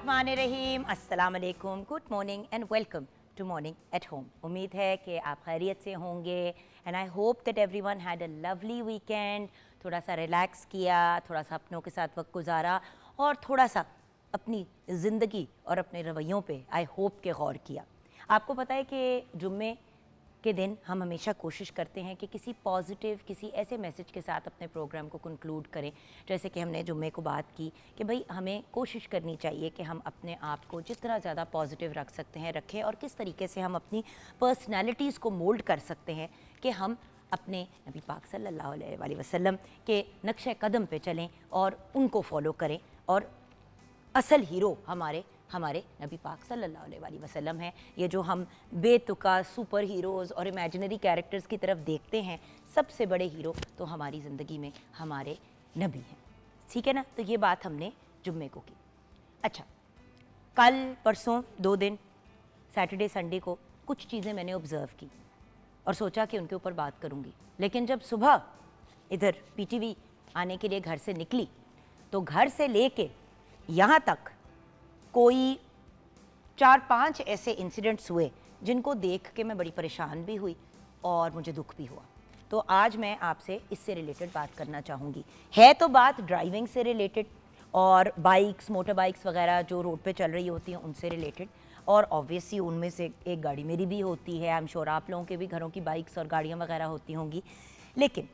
बिस्मिल्लाहिर्रहमानिर्रहीम, अस्सलाम वालेकुम, good morning and welcome to morning at home. उम्मीद है कि आप खैरियत से होंगे and I hope that everyone had a lovely weekend. थोड़ा सा रिलैक्स किया, थोड़ा सा अपनों के साथ वक्त गुजारा और थोड़ा सा अपनी ज़िंदगी और अपने रवैयों पे आई होप के गौर किया। आपको पता है कि जुम्मे के दिन हम हमेशा कोशिश करते हैं कि किसी पॉजिटिव, किसी ऐसे मैसेज के साथ अपने प्रोग्राम को कंक्लूड करें। जैसे कि हमने जुम्मे को बात की कि भाई हमें कोशिश करनी चाहिए कि हम अपने आप को जितना ज़्यादा पॉजिटिव रख सकते हैं रखें, और किस तरीके से हम अपनी पर्सनैलिटीज़ को मोल्ड कर सकते हैं कि हम अपने नबी पाक सल्लल्लाहु अलैहि वसल्लम के नक्शे कदम पे चलें और उनको फॉलो करें। और असल हीरो हमारे नबी पाक सल्लल्लाहु अलैहि वसल्लम हैं। ये जो हम बेतुका सुपर हीरोज़ और इमेजिनरी कैरेक्टर्स की तरफ देखते हैं, सबसे बड़े हीरो तो हमारी ज़िंदगी में हमारे नबी हैं। ठीक है ना? तो ये बात हमने जुम्मे को की। अच्छा, कल परसों 2 दिन सैटरडे संडे को कुछ चीज़ें मैंने ऑब्ज़र्व की और सोचा कि उनके ऊपर बात करूँगी। लेकिन जब सुबह इधर पीटीवी आने के लिए घर से निकली तो घर से लेके यहाँ तक कोई 4-5 ऐसे इंसिडेंट्स हुए जिनको देख के मैं बड़ी परेशान भी हुई और मुझे दुख भी हुआ। तो आज मैं आपसे इससे रिलेटेड बात करना चाहूँगी। है तो बात ड्राइविंग से रिलेटेड और बाइक्स, मोटर बाइक्स वगैरह जो रोड पे चल रही होती हैं उनसे रिलेटेड, और ऑब्वियसली उनमें से एक गाड़ी मेरी भी होती है। आई एम श्योर आप लोगों के भी घरों की बाइक्स और गाड़ियाँ वगैरह होती होंगी। लेकिन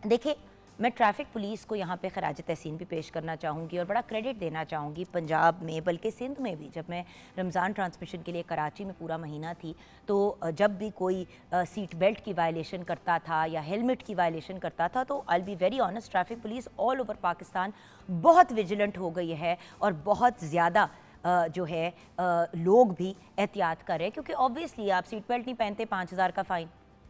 देखिए, मैं ट्रैफिक पुलिस को यहाँ पे खराज तहसीन भी पेश करना चाहूँगी और बड़ा क्रेडिट देना चाहूँगी। पंजाब में बल्कि सिंध में भी, जब मैं रमज़ान ट्रांसमिशन के लिए कराची में पूरा महीना थी, तो जब भी कोई सीट बेल्ट की वायलेशन करता था या हेलमेट की वायलेशन करता था, तो I be very honest, traffic police all over Pakistan बहुत विजिलेंट हो गई है और बहुत ज़्यादा जो है लोग भी एहतियात कर रहे हैं। क्योंकि ऑब्वियसली आप सीट बेल्ट नहीं पहनते, 5,000 का फ़ाइन,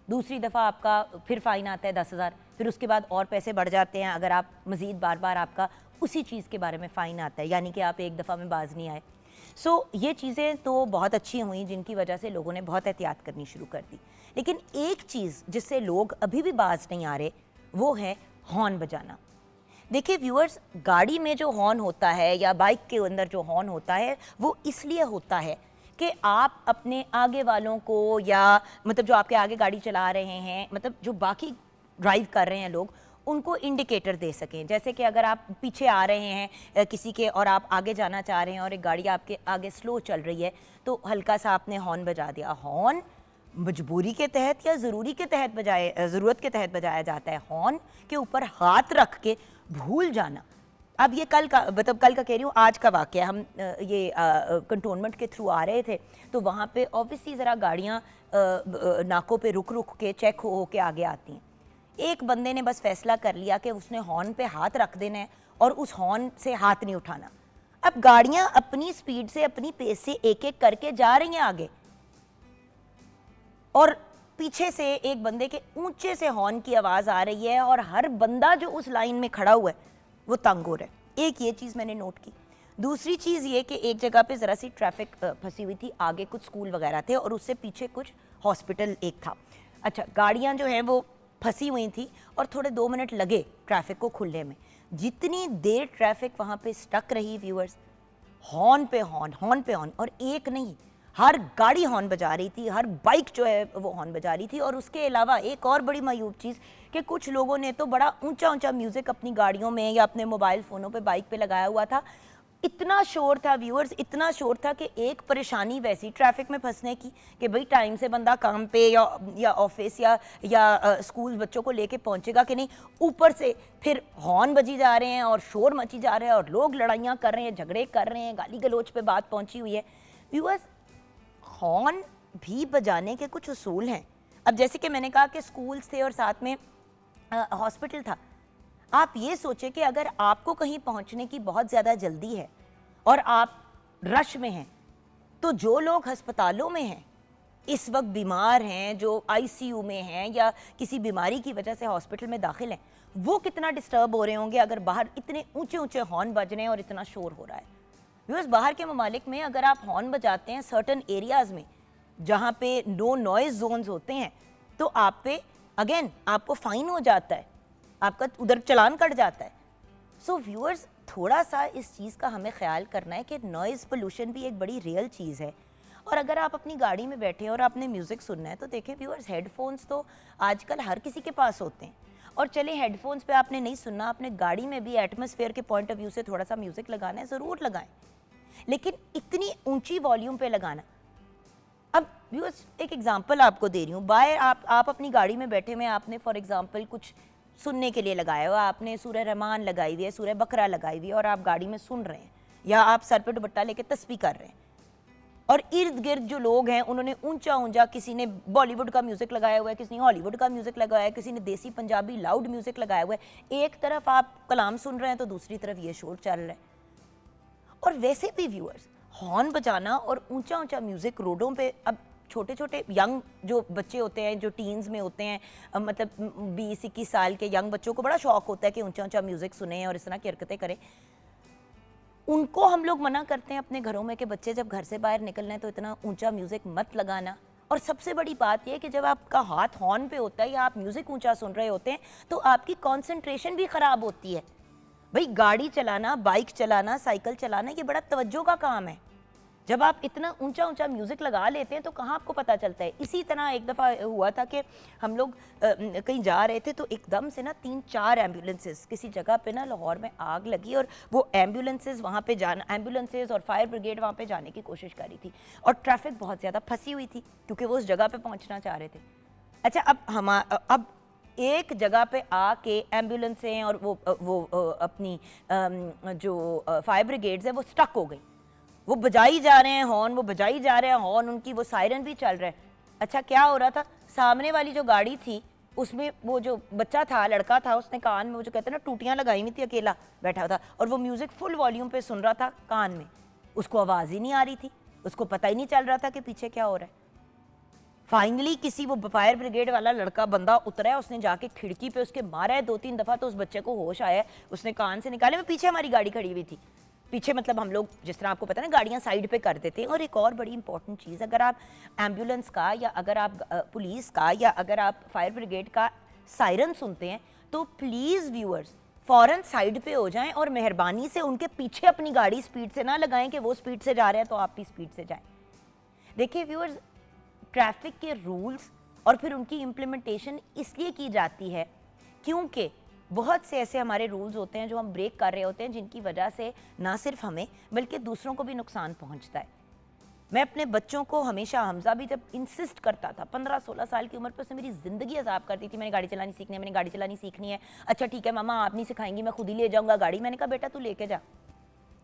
दूसरी दफ़ा आपका फिर फ़ाइन आता है 10,000, फिर उसके बाद और पैसे बढ़ जाते हैं अगर आप मज़ीद बार बार आपका उसी चीज़ के बारे में फ़ाइन आता है, यानी कि आप एक दफ़ा में बाज नहीं आए। सो ये चीज़ें तो बहुत अच्छी हुई जिनकी वजह से लोगों ने बहुत एहतियात करनी शुरू कर दी। लेकिन एक चीज़ जिससे लोग अभी भी बाज नहीं आ रहे वो है हॉर्न बजाना। देखिए व्यूअर्स, गाड़ी में जो हॉर्न होता है या बाइक के अंदर जो हॉर्न होता है वो इसलिए होता है कि आप अपने आगे वालों को, या मतलब जो आपके आगे गाड़ी चला रहे हैं, मतलब जो बाकी ड्राइव कर रहे हैं लोग, उनको इंडिकेटर दे सकें। जैसे कि अगर आप पीछे आ रहे हैं किसी के और आप आगे जाना चाह रहे हैं और एक गाड़ी आपके आगे स्लो चल रही है, तो हल्का सा आपने हॉर्न बजा दिया। हॉर्न मजबूरी के तहत या ज़रूरत के तहत बजाया जाता है। हॉर्न के ऊपर हाथ रख के भूल जाना, अब ये कल का कह रही हूँ, आज का वाक़या। हम ये कंटोनमेंट के थ्रू आ रहे थे, तो वहाँ पे ऑब्वियसली ज़रा गाड़ियाँ नाकों पे रुक के चेक हो के आगे आती हैं। एक बंदे ने बस फैसला कर लिया कि उसने हॉर्न पे हाथ रख देना है और उस हॉर्न से हाथ नहीं उठाना। अब गाड़ियाँ अपनी स्पीड से, अपनी पेस से एक एक करके जा रही हैं आगे, और पीछे से एक बंदे के ऊंचे से हॉर्न की आवाज़ आ रही है और हर बंदा जो उस लाइन में खड़ा हुआ है वो तंग हो रहा है। एक ये चीज़ मैंने नोट की। दूसरी चीज़ ये कि एक जगह पे ज़रा सी ट्रैफिक फंसी हुई थी, आगे कुछ स्कूल वगैरह थे और उससे पीछे कुछ हॉस्पिटल एक था। अच्छा, गाड़ियाँ जो हैं वो फंसी हुई थी और थोड़े 2 मिनट लगे ट्रैफिक को खुलने में। जितनी देर ट्रैफिक वहाँ पे स्टक रही व्यूअर्स, हॉर्न पे हॉर्न, और एक नहीं, हर गाड़ी हॉर्न बजा रही थी, हर बाइक जो है वो हॉर्न बजा रही थी। और उसके अलावा एक और बड़ी मायूब चीज़ कि कुछ लोगों ने तो बड़ा ऊंचा म्यूज़िक अपनी गाड़ियों में या अपने मोबाइल फ़ोनों पे, बाइक पे लगाया हुआ था। इतना शोर था व्यूअर्स, इतना शोर था कि एक परेशानी वैसी ट्रैफिक में फंसने की कि भाई टाइम से बंदा काम पे या ऑफिस या स्कूल बच्चों को लेके पहुंचेगा कि नहीं, ऊपर से फिर हॉर्न बजी जा रहे हैं और शोर मची जा रहे हैं और लोग लड़ाइयाँ कर रहे हैं, झगड़े कर रहे हैं, गाली गलोच पे बात पहुंची हुई है। व्यूअर्स, हॉर्न भी बजाने के कुछ उसूल हैं। अब जैसे कि मैंने कहा कि स्कूल्स थे और साथ में हॉस्पिटल था। आप ये सोचें कि अगर आपको कहीं पहुंचने की बहुत ज़्यादा जल्दी है और आप रश में हैं, तो जो लोग अस्पतालों में हैं, इस वक्त बीमार हैं, जो आईसीयू में हैं या किसी बीमारी की वजह से हॉस्पिटल में दाखिल हैं, वो कितना डिस्टर्ब हो रहे होंगे अगर बाहर इतने ऊंचे हॉर्न बज रहे हैं और इतना शोर हो रहा है। बिकॉज बाहर के ममालिक में अगर आप हॉर्न बजाते हैं सर्टन एरियाज़ में जहाँ पे नो नॉइज़ जोन्स होते हैं, तो आप पे अगेन आपको फ़ाइन हो जाता है, आपका उधर चलान कट जाता है। सो व्यूअर्स, थोड़ा सा इस चीज़ का हमें ख्याल करना है कि नॉइज़ पोल्यूशन भी एक बड़ी रियल चीज़ है। और अगर आप अपनी गाड़ी में बैठे हैं और आपने म्यूज़िक सुनना है तो देखें व्यूअर्स, हेडफोन्स तो आजकल हर किसी के पास होते हैं। और चले हेडफोन्स पे आपने नहीं सुनना, आपने गाड़ी में भी एटमॉस्फेयर के पॉइंट ऑफ व्यू से थोड़ा सा म्यूज़िक लगाना है, ज़रूर लगाएं, लेकिन इतनी ऊंची वॉल्यूम पे लगाना। अब व्यूअर्स एक एग्जांपल आपको दे रही हूँ, बाय आप अपनी गाड़ी में बैठे हुए, आपने फॉर एग्जांपल कुछ सुनने के लिए लगाया हुआ, आपने सूरह रहमान लगाई हुई है, सूरह बकरा लगाई हुई है और आप गाड़ी में सुन रहे हैं, या आप सर पे दुपट्टा लेके तस्बीह कर रहे हैं, और इर्द गिर्द जो लोग हैं उन्होंने ऊंचा ऊंचा, किसी ने बॉलीवुड का म्यूजिक लगाया हुआ है, किसी ने हॉलीवुड का म्यूजिक लगाया है, किसी ने देसी पंजाबी लाउड म्यूजिक लगाया हुआ है। एक तरफ आप कलाम सुन रहे हैं तो दूसरी तरफ ये शोर चल रहा है। और वैसे भी व्यूअर्स, हॉर्न बजाना और ऊंचा ऊंचा म्यूजिक रोडों पे, अब छोटे छोटे यंग जो बच्चे होते हैं, जो टीन्स में होते हैं, मतलब 20-21 साल के यंग बच्चों को बड़ा शौक होता है कि ऊंचा ऊंचा म्यूजिक सुने और इस तरह की हरकतें करें। उनको हम लोग मना करते हैं अपने घरों में कि बच्चे जब घर से बाहर निकलना है तो इतना ऊंचा म्यूजिक मत लगाना। और सबसे बड़ी बात यह कि जब आपका हाथ हॉर्न पे होता है या आप म्यूजिक ऊंचा सुन रहे होते हैं तो आपकी कंसंट्रेशन भी खराब होती है। भाई गाड़ी चलाना, बाइक चलाना, साइकिल चलाना, ये बड़ा तवज्जो का काम है। जब आप इतना ऊंचा ऊंचा म्यूजिक लगा लेते हैं तो कहाँ आपको पता चलता है। इसी तरह एक दफ़ा हुआ था कि हम लोग कहीं जा रहे थे तो एकदम से ना 3-4 एम्बुलेंसेस, किसी जगह पे ना लाहौर में आग लगी और वो एम्बुलेंसेस वहाँ पे जाना, एम्बुलेंसेस और फायर ब्रिगेड वहाँ पे जाने की कोशिश कर रही थी और ट्रैफिक बहुत ज़्यादा फंसी हुई थी क्योंकि वो उस जगह पर पहुँचना चाह रहे थे। अच्छा, अब एक जगह पे आके एम्बुलेंसें और वो अपनी जो फायर ब्रिगेड्स है वो स्टक हो गई। वो बजाई जा रहे हैं हॉर्न, वो बजाई जा रहे हैं हॉर्न, उनकी वो सायरन भी चल रहा है। अच्छा, क्या हो रहा था, सामने वाली जो गाड़ी थी उसमें वो जो बच्चा था, लड़का था, उसने कान में वो जो कहते हैं ना टूटियां लगाई हुई थी, अकेला बैठा था और वो म्यूजिक फुल वॉल्यूम पे सुन रहा था कान में। उसको आवाज़ ही नहीं आ रही थी, उसको पता ही नहीं चल रहा था कि पीछे क्या हो रहा है। फाइनली किसी वो फायर ब्रिगेड वाला लड़का बंदा उतरा है, उसने जाके खिड़की पे उसके मारा है 2-3 दफ़ा तो उस बच्चे को होश आया है, उसने कान से निकाले। मैं पीछे हमारी गाड़ी खड़ी हुई थी, पीछे मतलब हम लोग जिस तरह आपको पता है ना गाड़ियां साइड पे कर देते हैं। और एक और बड़ी इंपॉर्टेंट चीज़, अगर आप एम्बुलेंस का या अगर आप पुलिस का या अगर आप फायर ब्रिगेड का सायरन सुनते हैं तो प्लीज़ व्यूअर्स फ़ौरन साइड पे हो जाएं और मेहरबानी से उनके पीछे अपनी गाड़ी स्पीड से ना लगाएं कि वो स्पीड से जा रहे हैं तो आप भी स्पीड से जाएं। देखिए व्यूअर्स, ट्रैफिक के रूल्स और फिर उनकी इम्प्लीमेंटेशन इसलिए की जाती है क्योंकि बहुत से ऐसे हमारे रूल्स होते हैं जो हम ब्रेक कर रहे होते हैं, जिनकी वजह से ना सिर्फ हमें बल्कि दूसरों को भी नुकसान पहुंचता है। मैं अपने बच्चों को हमेशा, हमजा भी जब इंसिस्ट करता था 15-16 साल की उम्र पर, उसने मेरी ज़िंदगी अजाब करती थी, मैंने गाड़ी चलानी सीखनी है, मैंने गाड़ी चलानी सीखनी है। अच्छा ठीक है मामा, आप नहीं सिखाएंगी, मैं खुद ही ले जाऊँगा गाड़ी। मैंने कहा बेटा तू लेके जा,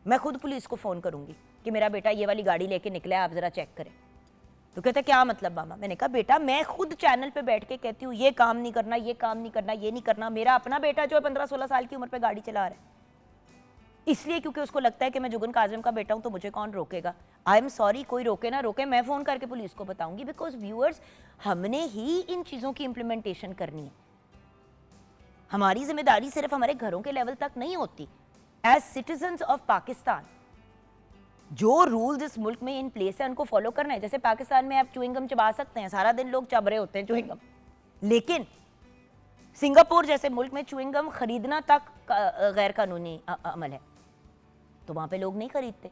मैं खुद पुलिस को फ़ोन करूँगी कि मेरा बेटा ये वाली गाड़ी लेके निकला है, आप ज़रा चेक करें। तो कहता क्या मतलब मामा? मैंने कहा बेटा मैं खुद चैनल पे बैठ के कहती हूँ ये काम नहीं करना, ये काम नहीं करना, ये नहीं करना। मेरा अपना बेटा जो है 15-16 साल की उम्र पे गाड़ी चला रहा है, इसलिए क्योंकि उसको लगता है कि मैं जुगन काजम का बेटा हूँ तो मुझे कौन रोकेगा। आई एम सॉरी, कोई रोके ना रोके, मैं फ़ोन करके पुलिस को बताऊंगी। बिकॉज व्यूअर्स, हमने ही इन चीज़ों की इम्प्लीमेंटेशन करनी है। हमारी जिम्मेदारी सिर्फ हमारे घरों के लेवल तक नहीं होती। एज सिटीजन्स ऑफ पाकिस्तान जो रूल्स इस मुल्क में इन प्लेस है उनको फॉलो करना है। जैसे पाकिस्तान में आप च्युइंगम चबा सकते हैं, सारा दिन लोग चब रहे होते हैं च्युइंगम, लेकिन सिंगापुर जैसे मुल्क में च्युइंगम खरीदना तक गैर कानूनी अमल है, तो वहाँ पे लोग नहीं खरीदते।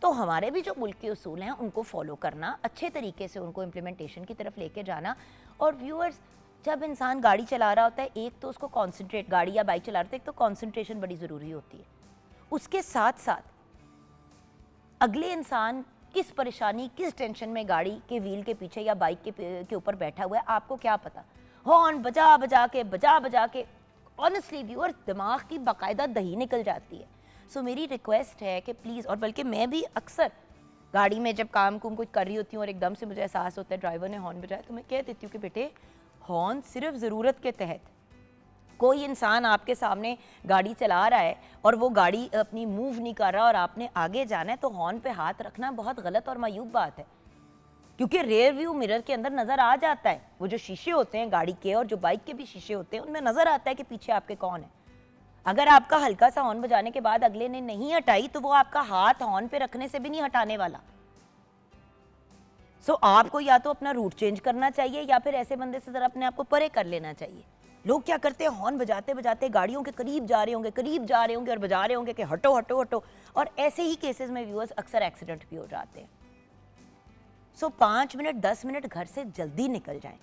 तो हमारे भी जो मुल्क के उसूल हैं उनको फॉलो करना, अच्छे तरीके से उनको इम्प्लीमेंटेशन की तरफ लेके जाना। और व्यूअर्स, जब इंसान गाड़ी चला रहा होता है, एक तो उसको कॉन्सेंट्रेट, गाड़ी या बाइक चला रहा होता है, एक तो कॉन्सेंट्रेशन बड़ी ज़रूरी होती है, उसके साथ साथ अगले इंसान किस परेशानी, किस टेंशन में गाड़ी के व्हील के पीछे या बाइक के ऊपर बैठा हुआ है, आपको क्या पता। हॉर्न बजा बजा के ऑनेस्टली व्यूअर्स दिमाग की बाकायदा दही निकल जाती है। सो मेरी रिक्वेस्ट है कि प्लीज़, और बल्कि मैं भी अक्सर गाड़ी में जब काम कुम कुछ कर रही होती हूँ और एकदम से मुझे एहसास होता है ड्राइवर ने हॉर्न बजाया, तो मैं कह देती हूँ कि बेटे हॉर्न सिर्फ ज़रूरत के तहत। कोई इंसान आपके सामने गाड़ी चला रहा है और वो गाड़ी अपनी मूव नहीं कर रहा और आपने आगे जाना है, तो हॉर्न पे हाथ रखना बहुत गलत और मायूब बात है, क्योंकि रेयर व्यू मिरर के अंदर नज़र आ जाता है, वो जो शीशे होते हैं गाड़ी के और जो बाइक के भी शीशे होते हैं, उनमें नज़र आता है कि पीछे आपके कौन है। अगर आपका हल्का सा हॉर्न बजाने के बाद अगले ने नहीं हटाई तो वो आपका हाथ हॉर्न पे रखने से भी नहीं हटाने वाला। सो आपको या तो अपना रूट चेंज करना चाहिए या फिर ऐसे बंदे से ज़रा अपने आप को परे कर लेना चाहिए। लोग क्या करते हैं, हॉर्न बजाते बजाते गाड़ियों के करीब जा रहे होंगे और बजा रहे होंगे कि हटो हटो हटो, और ऐसे ही केसेस में व्यूअर्स अक्सर एक्सीडेंट भी हो जाते हैं। सो 5 मिनट 10 मिनट घर से जल्दी निकल जाएं,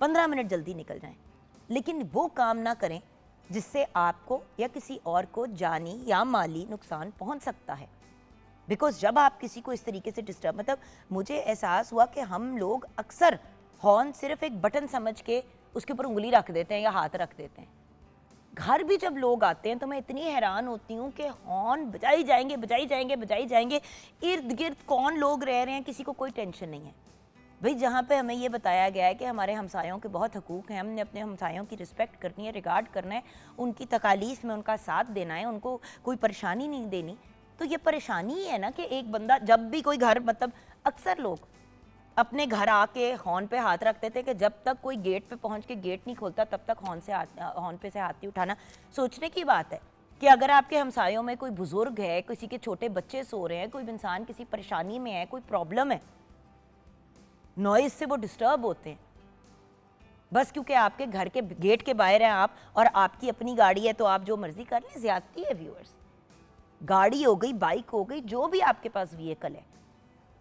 15 मिनट जल्दी निकल जाएं, लेकिन वो काम ना करें जिससे आपको या किसी और को जानी या माली नुकसान पहुंच सकता है। बिकॉज जब आप किसी को इस तरीके से डिस्टर्ब, मतलब मुझे एहसास हुआ कि हम लोग अक्सर हॉर्न सिर्फ एक बटन समझ के उसके ऊपर उंगली रख देते हैं या हाथ रख देते हैं। घर भी जब लोग आते हैं तो मैं इतनी हैरान होती हूँ कि हॉर्न बजाई जाएंगे, इर्द गिर्द कौन लोग रह रहे हैं, किसी को कोई टेंशन नहीं है। भाई जहाँ पे हमें ये बताया गया है कि हमारे हमसायों के बहुत हकूक़ हैं, हमने अपने हमसायों की रिस्पेक्ट करनी है, रिगार्ड करना है, उनकी तकालीफ में उनका साथ देना है, उनको कोई परेशानी नहीं देनी, तो ये परेशानी ही है ना कि एक बंदा जब भी कोई घर, मतलब अक्सर लोग अपने घर आके हॉर्न पे हाथ रखते थे कि जब तक कोई गेट पे पहुंच के गेट नहीं खोलता तब तक हॉर्न पे से हाथ नहीं उठाना। सोचने की बात है कि अगर आपके हमसायों में कोई बुजुर्ग है, किसी के छोटे बच्चे सो रहे हैं, कोई इंसान किसी परेशानी में है, कोई प्रॉब्लम है, नॉइज से वो डिस्टर्ब होते हैं, बस क्योंकि आपके घर के गेट के बाहर हैं आप और आपकी अपनी गाड़ी है तो आप जो मर्जी कर लें। ज्यादती है व्यूअर्स। गाड़ी हो गई, बाइक हो गई, जो भी आपके पास व्हीकल है,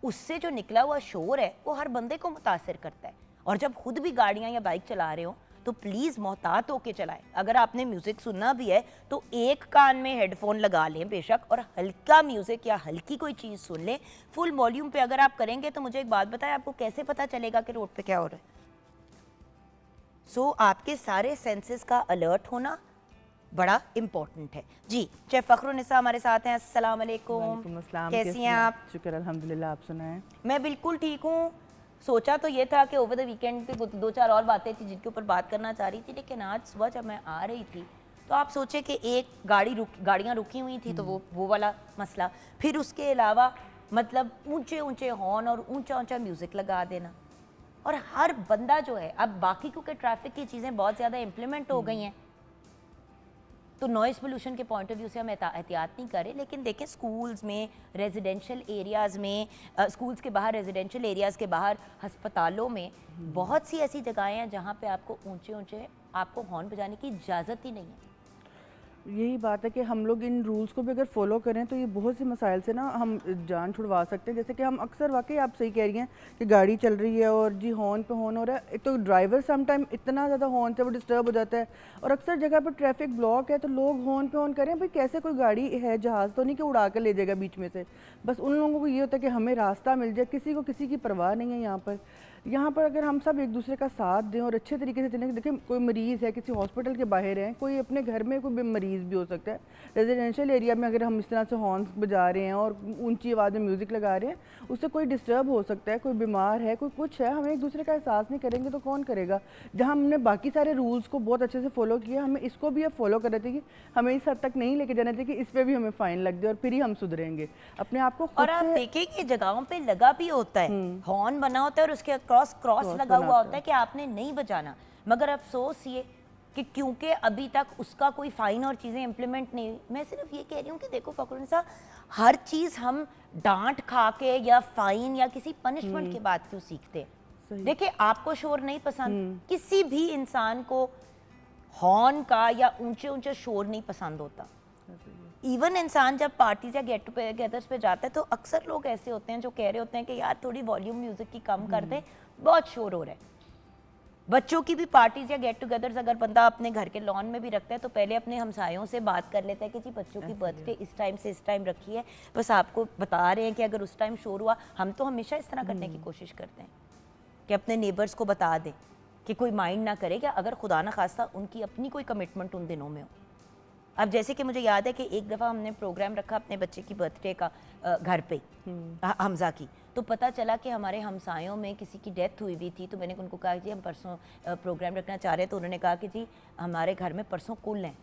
उससे जो निकला हुआ शोर है वो हर बंदे को मुतासिर करता है। और जब खुद भी गाड़ियां या बाइक चला रहे हो तो प्लीज़ मोहतात होके चलाएं। अगर आपने म्यूज़िक सुनना भी है तो एक कान में हेडफोन लगा लें बेशक, और हल्का म्यूज़िक या हल्की कोई चीज़ सुन लें फुल वॉल्यूम पे। अगर आप करेंगे तो मुझे एक बात बताएं, आपको कैसे पता चलेगा कि रोड पे क्या हो रहा है? सो आपके सारे सेंसेस का अलर्ट होना बड़ा इम्पोर्टेंट है। जी, शेफ फ़खरुन्निसा हमारे साथ हैं। अस्सलाम वालेकुम, कैसी हैं आप? शुक्र अल्हम्दुलिल्लाह, आप सुनाएं? मैं बिल्कुल ठीक हूँ। सोचा तो ये था कि ओवर द वीकेंड पे 2-4 और बातें थी जिनके ऊपर बात करना चाह रही थी, लेकिन आज सुबह जब मैं आ रही थी तो आप सोचे कि एक गाड़ियाँ रुकी हुई थी तो वो वाला मसला, फिर उसके अलावा मतलब ऊंचे ऊंचे हॉर्न और ऊंचा ऊंचा म्यूज़िक लगा देना, और हर बंदा जो है, अब बाकी क्योंकि ट्रैफिक की चीज़ें बहुत ज़्यादा इम्प्लीमेंट हो गई हैं तो नॉइज़ पोल्यूशन के पॉइंट ऑफ व्यू से हम एहतियात नहीं करें, लेकिन देखें स्कूल्स में, रेजिडेंशियल एरियाज़ में, स्कूल्स के बाहर, रेजिडेंशियल एरियाज़ के बाहर, हस्पतालों में बहुत सी ऐसी जगहें हैं जहाँ पे आपको ऊंचे ऊंचे आपको हॉर्न बजाने की इजाज़त ही नहीं है। यही बात है कि हम लोग इन रूल्स को भी अगर फॉलो करें तो ये बहुत सी मसाइल से ना हम जान छुड़वा सकते हैं। जैसे कि हम अक्सर, वाकई आप सही कह रही हैं कि गाड़ी चल रही है और जी हॉर्न पे हॉर्न हो रहा है, एक तो ड्राइवर सम टाइम इतना ज़्यादा हॉर्न से वो डिस्टर्ब हो जाता है, और अक्सर जगह पर ट्रैफिक ब्लॉक है तो लोग हॉर्न पे हॉर्न करें। भाई कैसे कोई गाड़ी है, जहाज़ तो नहीं कि उड़ा कर ले जाएगा बीच में से, बस उन लोगों को ये होता है कि हमें रास्ता मिल जाए, किसी को किसी की परवाह नहीं है। यहाँ पर अगर हम सब एक दूसरे का साथ दें और अच्छे तरीके से चलें, देखिए कोई मरीज़ है, किसी हॉस्पिटल के बाहर है, कोई अपने घर में कोई मरीज़ भी हो सकता है, रेजिडेंशियल एरिया में अगर हम इस तरह से हॉर्न बजा रहे हैं और ऊंची आवाज़ में म्यूज़िक लगा रहे हैं, उससे कोई डिस्टर्ब हो सकता है, कोई बीमार है, कोई कुछ है, हमें एक दूसरे का एहसास नहीं करेंगे तो कौन करेगा। जहाँ हमने बाकी सारे रूल्स को बहुत अच्छे से फॉलो किया, हमें इसको भी अब फॉलो करना चाहिए। हमें इस हद तक नहीं लेके जाना चाहिए कि इस पर भी हमें फ़ाइन लग जाए और फिर ही हम सुधरेंगे अपने आप को। और आप देखेंगे जगहों पे लगा भी होता है, हॉर्न बना होता है और उसके क्रॉस लगा हुआ होता है कि आपने नहीं बजाना, मगर अफसोस ये कि क्योंकि अभी तक उसका कोई फाइन और चीज़ें इम्प्लीमेंट नहीं। मैं सिर्फ ये कह रही हूँ कि देखो फ़खरुन्निसा, हर चीज़ हम डांट खा के या फाइन या किसी पनिशमेंट के बाद क्यों सीखते हैं? देखिए आपको शोर नहीं पसंद, किसी भी इंसान को हॉर्न का या ऊंचे ऊंचे शोर नहीं पसंद होता। इवन इंसान जब पार्टीज या गेट टुगेदर्स पे जाता है तो अक्सर लोग ऐसे होते हैं जो कह रहे होते हैं कि यार थोड़ी वॉल्यूम म्यूजिक की कम कर दें, बहुत शोर हो रहा है। बच्चों की भी पार्टीज या गेट टुगेदर्स अगर बंदा अपने घर के लॉन में भी रखता है तो पहले अपने हमसायों से बात कर लेता है कि जी बच्चों की बर्थडे इस टाइम से इस टाइम रखी है, बस आपको बता रहे हैं कि अगर उस टाइम शोर हुआ, हम तो हमेशा इस तरह करने की कोशिश करते हैं कि अपने नेबर्स को बता दें कि कोई माइंड ना करे कि अगर खुदा ना खास्ता उनकी अपनी कोई कमिटमेंट उन दिनों में हो। अब जैसे कि मुझे याद है कि एक दफ़ा हमने प्रोग्राम रखा अपने बच्चे की बर्थडे का घर पे, हमजा की, तो पता चला कि हमारे हमसायों में किसी की डेथ हुई भी थी। तो मैंने उनको कहा जी हम परसों प्रोग्राम रखना चाह रहे हैं, तो उन्होंने कहा कि जी हमारे घर में परसों कुल हैं।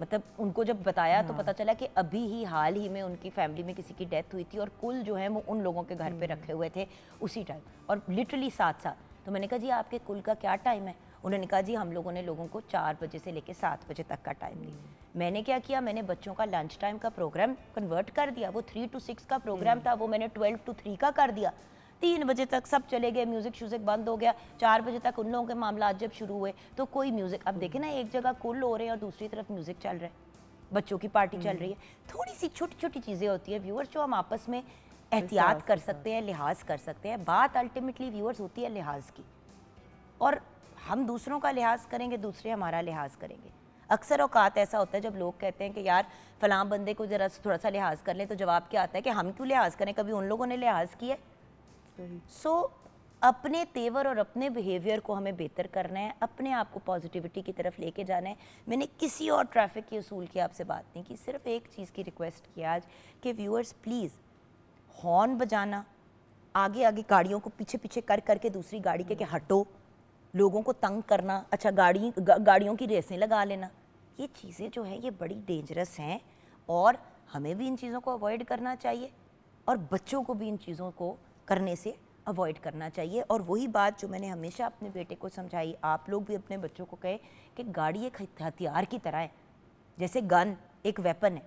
मतलब उनको जब बताया तो पता चला कि अभी ही हाल ही में उनकी फैमिली में किसी की डेथ हुई थी और कुल जो है वो उन लोगों के घर पे रखे हुए थे उसी टाइम, और लिटरली साथ साथ। तो मैंने कहा जी आपके कुल का क्या टाइम है? उन्होंने कहा जी हम लोगों ने लोगों को 4 बजे से लेकर 7 बजे तक का टाइम दिया। मैंने क्या किया, मैंने बच्चों का लंच टाइम का प्रोग्राम कन्वर्ट कर दिया। वो 3 to 6 का प्रोग्राम था, वो मैंने 12 to 3 का कर दिया, 3 बजे तक सब चले गए, म्यूज़िक श्यूज़िक बंद हो गया, 4 बजे तक उन लोगों के मामला जब शुरू हुए तो कोई म्यूज़िक, अब देखें ना एक जगह कुल हो रहे हैं और दूसरी तरफ म्यूज़िक चल रहा है, बच्चों की पार्टी चल रही है। थोड़ी सी छोटी छोटी चीज़ें होती है व्यूअर्स जो हम आपस में एहतियात कर सकते हैं, लिहाज कर सकते हैं। बात अल्टीमेटली व्यूअर्स होती है लिहाज की, और हम दूसरों का लिहाज करेंगे, दूसरे हमारा लिहाज करेंगे। अक्सर औकात ऐसा होता है जब लोग कहते हैं कि यार फलां बंदे को जरा थोड़ा सा लिहाज कर लें, तो जवाब क्या आता है कि हम क्यों लिहाज करें, कभी उन लोगों ने लिहाज किया है। सो अपने तेवर और अपने बिहेवियर को हमें बेहतर करना है, अपने आप को पॉजिटिविटी की तरफ लेके जाना है। मैंने किसी और ट्रैफिक के उसूल की आपसे बात नहीं की, सिर्फ एक चीज़ की रिक्वेस्ट की आज कि व्यूअर्स प्लीज़ हॉर्न बजाना, आगे आगे गाड़ियों को पीछे पीछे कर करके दूसरी गाड़ी के हटो, लोगों को तंग करना, अच्छा गाड़ियों की रेसें लगा लेना, ये चीज़ें जो हैं ये बड़ी डेंजरस हैं और हमें भी इन चीज़ों को अवॉइड करना चाहिए और बच्चों को भी इन चीज़ों को करने से अवॉइड करना चाहिए। और वही बात जो मैंने हमेशा अपने बेटे को समझाई, आप लोग भी अपने बच्चों को कहें कि गाड़ी एक हथियार की तरह है, जैसे गन एक वेपन है,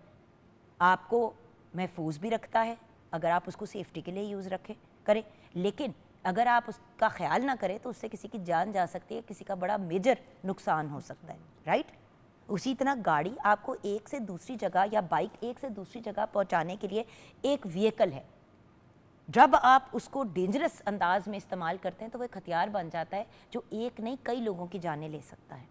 आपको महफूज भी रखता है अगर आप उसको सेफ्टी के लिए यूज़ करें, लेकिन अगर आप उसका ख्याल ना करें तो उससे किसी की जान जा सकती है, किसी का बड़ा मेजर नुकसान हो सकता है, राइट। उसी तरह गाड़ी आपको एक से दूसरी जगह या बाइक एक से दूसरी जगह पहुंचाने के लिए एक व्हीकल है। जब आप उसको डेंजरस अंदाज में इस्तेमाल करते हैं तो वो एक हथियार बन जाता है जो एक नहीं कई लोगों की जानें ले सकता है।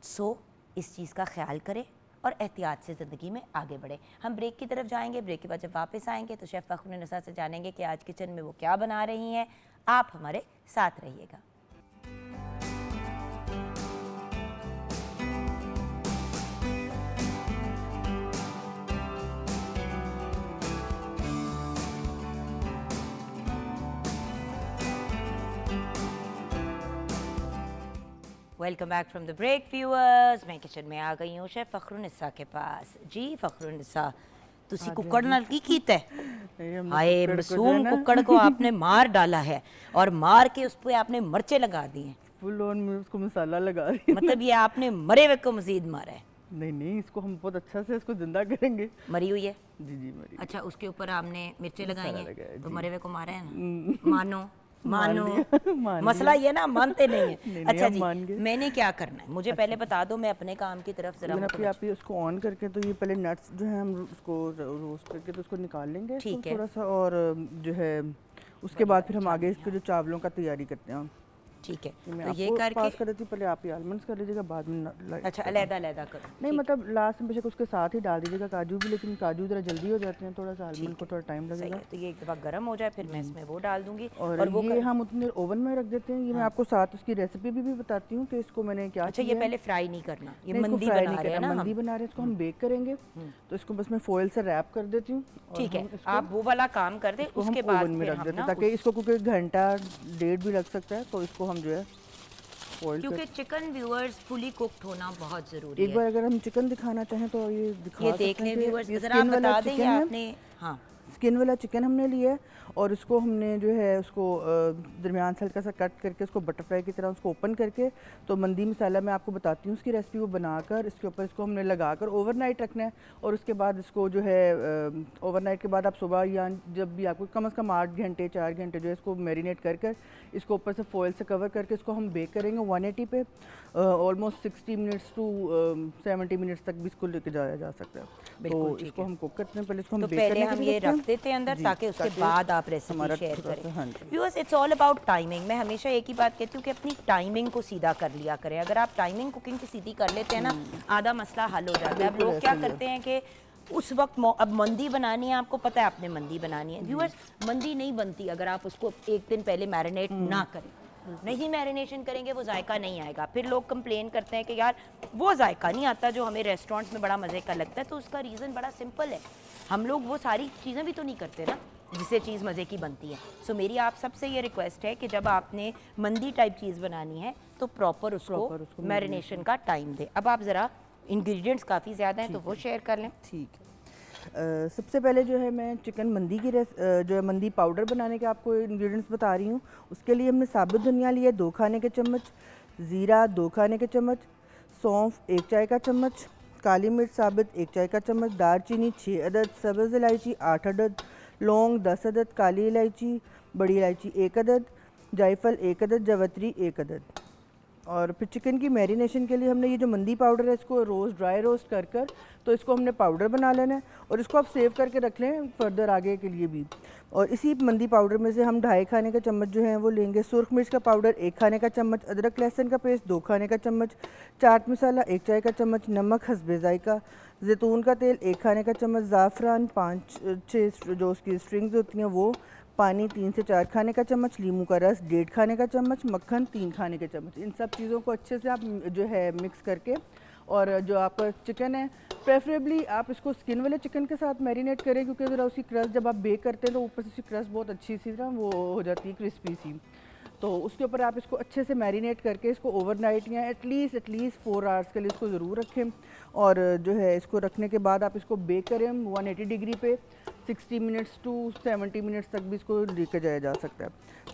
सो इस चीज़ का ख्याल करें और एहतियात से ज़िंदगी में आगे बढ़े। हम ब्रेक की तरफ जाएंगे, ब्रेक के बाद जब वापस आएंगे तो शेफ़ फ़खरुन्निसा से जानेंगे कि आज किचन में वो क्या बना रही हैं। आप हमारे साथ रहिएगा। Welcome back from the break viewers. मैं किचन में आ गई हूँ शेफ़ फ़खरुन्निसा के पास। जी फ़खरुन्निसा, तुसी कुकड़ नाल की कीता है? हाय मासूम कुकड़ को आपने मार डाला है और मार के उस पर आपने मिर्चें लगा दी हैं, फुल ऑन में उसको मसाला लगा रही मतलब ये आपने मरे हुए को मजीद मारा है? नहीं, इसको हम बहुत अच्छा से इसको जिंदा करेंगे। मरी हुई है? जी मरी। अच्छा, उसके ऊपर आपने मिर्चें लगाई हैं तो मरे हुए को मारा है ना? मानो मसला ये ना मानते नहीं है। अच्छा जी, मैंने क्या करना है मुझे पहले बता दो, मैं अपने काम की तरफ जरा आप ये उसको ऑन करके, तो ये पहले नट्स जो है हम उसको रोस्ट करके तो उसको निकाल लेंगे, ठीक है, थोड़ा सा, और जो है उसके बाद फिर हम आगे इसके जो चावलों का तैयारी करते हैं। ठीक है, तो ये करके पास कर देती, पहले आप ये आलमंड्स कर लीजिएगा, बाद में अच्छा अलग-अलग करो। नहीं मतलब लास्ट में बेशक उसके साथ ही डाल दीजिएगा काजू भी, लेकिन काजू जरा जल्दी हो जाते हैं, थोड़ा सा आलमंड को थोड़ा टाइम लगेगा। तो ये एक दफ़ा गर्म हो जाए फिर मैं इसमें वो डाल दूंगी और वो ये हम उतने ओवन में रख देते हैं। ये मैं आपको साथ उसकी रेसिपी भी बताती हूँ कि इसको मैंने क्या। अच्छा, ये पहले फ्राई नहीं करना, ये मंदी बना रहे हैं ना, मंदी बना रहे हैं, इसको हम बेक करेंगे, तो इसको बस मैं फॉइल से रैप कर देती हूँ। ठीक है, आप वो वाला काम कर दें, उसके बाद में रख देते हैं ताकि इसको क्योंकि घंटा डेढ़ भी लग सकता है, तो इसको हम जो है क्योंकि चिकन व्यूअर्स फुली कुक्ड होना बहुत जरूरी है। एक बार अगर हम चिकन दिखाना चाहें तो ये देख लें व्यूअर्स, जरा आप बता दें आपने। हाँ, स्किन वाला चिकन हमने लिया है और इसको हमने जो है उसको दरमियान से हल्का सा कट करके उसको बटरफ्लाई की तरह उसको ओपन करके, तो मंदी मसाला मैं आपको बताती हूँ उसकी रेसिपी, वो बनाकर इसके ऊपर इसको हमने लगाकर ओवरनाइट रखना है। और उसके बाद इसको जो है ओवरनाइट के बाद आप सुबह या जब भी आपको कम से कम 8 घंटे 4 घंटे जो है इसको मैरिनेट कर इसको ऊपर से फॉइल से कवर करके इसको हम बेक करेंगे 180 पे। ऑलमोस्ट 60 मिनट्स टू 70 मिनट्स तक भी इसको लेके जाया जा सकता है। तो इसको हम कुक करते हैं, पहले इसको हम बेक करने के लिए रख देते हैं अंदर, ताकि उसके बाद आप रेसिपी शेयर करें। Viewers, it's all about timing. मैं हमेशा एक ही बात कहती हूँ कि अपनी टाइमिंग को सीधा कर लिया करें। अगर आप टाइमिंग कुकिंग की सीधी कर लेते हैं ना, आधा मसला हल हो जाता है। अब लोग क्या करते हैं कि उस वक्त अब मंदी बनानी है, आपको पता है आपने मंदी बनानी है। व्यूअर्स, मंदी नहीं बनती अगर आप उसको एक दिन पहले मैरिनेट ना करें। नहीं मैरिनेशन करेंगे वो जायका नहीं आएगा। फिर लोग कंप्लेन करते हैं कि यार वो जायका नहीं आता जो हमें रेस्टोरेंट्स में बड़ा मज़े का लगता है। तो उसका रीज़न बड़ा सिंपल है, हम लोग वो सारी चीज़ें भी तो नहीं करते ना जिससे चीज़ मज़े की बनती है। सो मेरी आप सबसे ये रिक्वेस्ट है कि जब आपने मंदी टाइप चीज़ बनानी है तो प्रॉपर उसको मैरिनेशन का टाइम दे। अब आप ज़रा इंग्रेडिएंट्स काफ़ी ज़्यादा हैं तो वो शेयर कर लें। ठीक है, सबसे पहले जो है मैं चिकन मंदी की जो है मंदी पाउडर बनाने के आपको इंग्रेडिएंट्स बता रही हूँ। उसके लिए हमने साबुत धनिया लिया 2 खाने के चम्मच, ज़ीरा 2 खाने के चम्मच, सौंफ 1 चाय का चम्मच, काली मिर्च साबित 1 चाय का चम्मच, दालचीनी 6 अदद, सब्ज़ इलायची 8 अदद, लौंग 10 अदद, काली इलायची, बड़ी इलायची 1 अदद, जायफल 1 अदद, जावित्री 1 अदद। और फिर चिकन की मैरिनेशन के लिए हमने ये जो मंदी पाउडर है इसको ड्राई रोस्ट कर कर तो इसको हमने पाउडर बना लेना है और इसको आप सेव करके रख लें फर्दर आगे के लिए भी। और इसी मंदी पाउडर में से हम 2.5 खाने का चम्मच जो है वो लेंगे सुरख मिर्च का पाउडर, 1 खाने का चम्मच, अदरक लहसुन का पेस्ट 2 खाने का चम्मच, चाट मसाला 1 चाय का चम्मच, नमक हस्बे जायका, जैतून का तेल 1 खाने का चम्मच, ज़ाफ़रान 5-6 जो उसकी स्ट्रिंग्स होती हैं वो, पानी 3 से 4 खाने का चम्मच, नींबू का रस 1.5 खाने का चम्मच, मक्खन 3 खाने के चम्मच। इन सब चीज़ों को अच्छे से आप जो है मिक्स करके, और जो आपका चिकन है प्रेफरेबली आप इसको स्किन वाले चिकन के साथ मैरिनेट करें, क्योंकि ज़रा उसकी क्रस्ट जब आप बेक करते हैं तो ऊपर से उसकी क्रस्ट बहुत अच्छी सी ना वो हो जाती है क्रिस्पी सी। तो उसके ऊपर आप इसको अच्छे से मैरिनेट करके इसको ओवरनाइट या एटलीस्ट 4 आवर्स के लिए इसको ज़रूर रखें। और जो है इसको रखने के बाद आप इसको बेक करें 180 डिग्री पे 60 मिनट्स टू 70 मिनट्स तक भी इसको लेके जाया जा सकता है।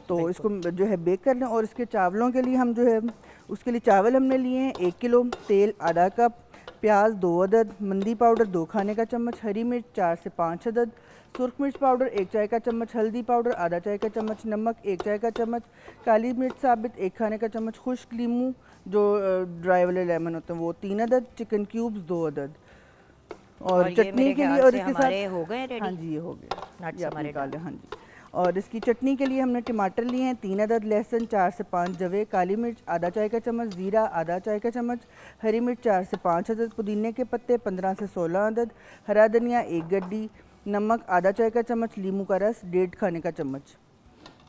तो इसको जो है बेक कर लें। और इसके चावलों के लिए हम जो है उसके लिए चावल हमने लिए हैं 1 किलो, तेल आधा कप, प्याज 2 अदद, मंदी पाउडर 2 खाने का चम्मच, हरी मिर्च 4 से 5 अदद, सुरख मिर्च पाउडर 1 चाय का चम्मच, हल्दी पाउडर आधा चाय का चम्मच, नमक 1 चाय का चम्मच, काली मिर्च साबित 1 खाने का चम्मच, खुश्क लीमू जो ड्राई वाले लेमन होते हैं वो 3 अदद, चिकन क्यूब्स 2 अदद। और चटनी के लिए और इसके साथ हो गए रेडी। हाँ जी ये हो गए, नट्स ये आप हमारे निकाल लें। हाँ जी। और इसकी चटनी के लिए हमने टमाटर लिए हैं 3 अदद, लहसुन 4 से 5 जवे, काली मिर्च आधा चाय का चम्मच, ज़ीरा आधा चाय का चम्मच, हरी मिर्च 4 से 5 अदद, पुदीने के पत्ते 15 से 16 अदद, हरा धनिया 1 गड्डी, नमक आधा चाय का चम्मच, नींबू का रस 1.5 खाने का चम्मच।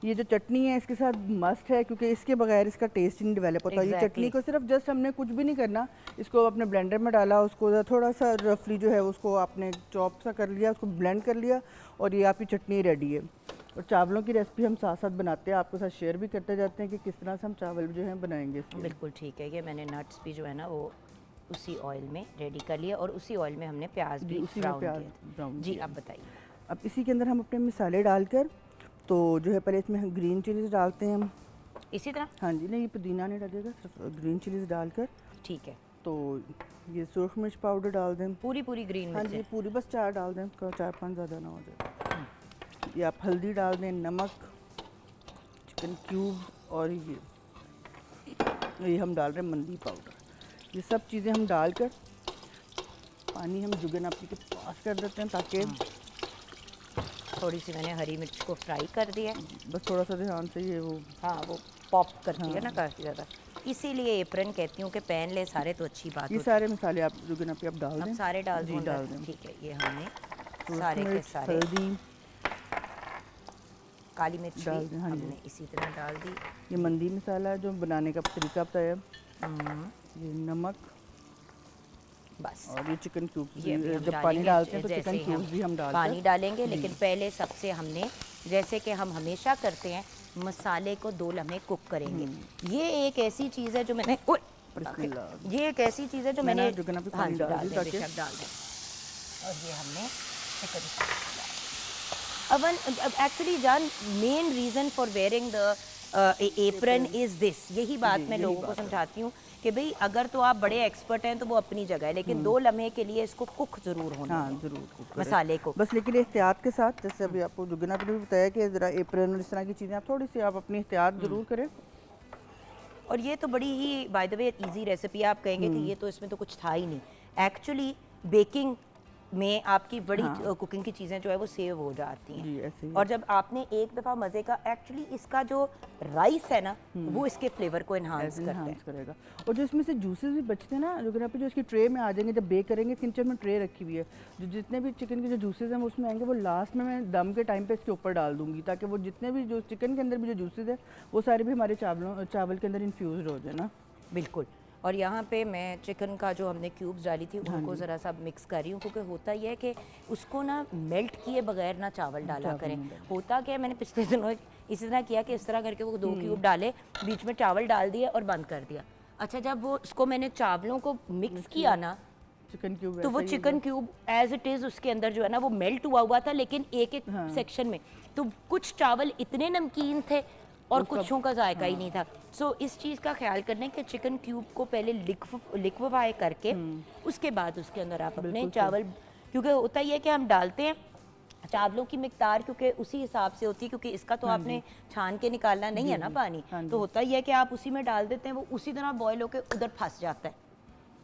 ये जो चटनी है इसके साथ मस्ट है, क्योंकि इसके बगैर इसका टेस्ट नहीं डेवलप होता। ये चटनी को सिर्फ जस्ट हमने कुछ भी नहीं करना, इसको अपने ब्लेंडर में डाला, उसको थोड़ा सा रफली जो है उसको आपने चॉप सा कर लिया, उसको ब्लेंड कर लिया और ये आपकी चटनी रेडी है। और चावलों की रेसिपी हम साथ साथ बनाते हैं, आपके साथ शेयर भी करते जाते हैं कि किस तरह से हम चावल जो हैं बनाएंगे इसके। बिल्कुल ठीक है। ये मैंने नट्स भी जो है ना वो उसी ऑयल में रेडी कर लिया और उसी ऑयल में हमने प्याज भी ब्राउन किया। जी आप बताइए। अब इसी के अंदर हम अपने मसाले डालकर तो जो है पहले इसमें ग्रीन चिलीज डालते हैं हम इसी तरह। हाँ जी, नहीं पुदीना नहीं डालेगा, सिर्फ ग्रीन चिलीज डालकर। ठीक है। तो ये सुरख मिर्च पाउडर डाल दें, पूरी ग्रीन हाँ मिर्च। जी पूरी, बस 4 डाल दें, 4-5 ज़्यादा ना हो जाए। ये आप हल्दी डाल दें, नमक, चिकन क्यूब और ये हम डाल रहे हैं मंदी पाउडर। ये सब चीज़ें हम डालकर पानी हम जुगन आपके पास कर देते हैं, ताकि थोड़ी सी मैंने हरी मिर्च को फ्राई कर दिया, बस थोड़ा सा ध्यान से ये वो हाँ वो पॉप करती है ना काफ़ी ज़्यादा, इसीलिए एप्रन कहती हूँ कि पैन ले सारे तो अच्छी बात ये सारे मसाले आप जुगन आप डाल दें। सारे डाल जी डाल दें। ठीक है। ये हमने सारे के सारे, हल्दी, काली मिर्च डाल भी दें, हाँ जी। हमने इसी तरह डाल दी। ये मंदी मसाला जो बनाने का तरीका बताया, ये नमक, बस। और ये चिकन क्यूब्स ये भी हम जब पानी डालेंगे, डालते हैं तो जैसे चिकन ही क्यूब्स भी हम डालते पानी हैं। डालेंगे, लेकिन पहले सबसे हमने जैसे कि हम हमेशा करते हैं मसाले को 2 लम्हे कुक करेंगे। ये एक ऐसी चीज़ है जो मैंने ये एक ऐसी चीज़ है जो मैंने हाँ जी डाल दें, और ये हमने चिकन अब एक्चुअली जान main reason for wearing the apron is this, यही बात मैं लोगों को समझाती हूँ कि भाई अगर तो आप बड़े एक्सपर्ट हैं तो वो अपनी जगह है, लेकिन 2 लम्हे के लिए इसको कुक ज़रूर होना है। हाँ ज़रूर कुक मसाले को बस, लेकिन एहतियात के साथ, जैसे अभी आपको जुगना ने भी बताया कि ज़रा एप्रन और इस तरह की चीज़ें आप थोड़ी सी आप अपनी एहतियात ज़रूर करें। और ये तो बड़ी ही by the way easy recipe, आप कहेंगे कि ये तो इसमें तो कुछ था ही नहीं। एक्चुअली बेकिंग में आपकी बड़ी कुकिंग की चीज़ें जो है वो सेव हो जाती हैं। और जब आपने एक दफ़ा मज़े का, एक्चुअली इसका जो राइस है ना वो इसके फ्लेवर को एनहांस करेगा। और जो इसमें से जूसेस भी बचते हैं ना, जो इसकी ट्रे में आ जाएंगे जब बेक करेंगे, किचन में ट्रे रखी हुई है, जो जितने भी चिकन के जो जूसेस हैं वो उसमें आएंगे, वो लास्ट में मैं दम के टाइम पे इसके ऊपर डाल दूंगी, ताकि वो जितने भी जो चिकन के अंदर भी जो जूसेस है वो सारे भी हमारे चावल के अंदर इन्फ्यूज हो जाए ना। बिल्कुल। और यहाँ पे मैं चिकन का जो हमने क्यूब्स डाली थी उनको ज़रा सा मिक्स कर रही हूँ, क्योंकि होता यह है कि उसको ना मेल्ट किए बगैर ना चावल डाला करें। होता क्या है, मैंने पिछले दिनों इसी तरह किया कि इस तरह करके वो 2 क्यूब डाले, बीच में चावल डाल दिए और बंद कर दिया। अच्छा, जब वो इसको मैंने चावलों को मिक्स किया ना चिकन क्यूब, तो वो chicken cube as it is उसके अंदर जो है ना वो मेल्ट हुआ था, लेकिन एक सेक्शन में तो कुछ चावल इतने नमकीन थे और कुछों का जायका ही नहीं था। सो इस चीज़ का ख्याल करने कि चिकन क्यूब को पहले लिक्विफाई करके उसके बाद उसके अंदर आप अपने चावल, क्योंकि होता ही है कि हम डालते हैं चावलों की मिकदार क्योंकि उसी हिसाब से होती है, क्योंकि इसका तो आपने छान के निकालना नहीं है ना पानी, तो होता ही है कि आप उसी में डाल देते हैं, वो उसी तरह बॉयल होकर उधर फंस जाता है।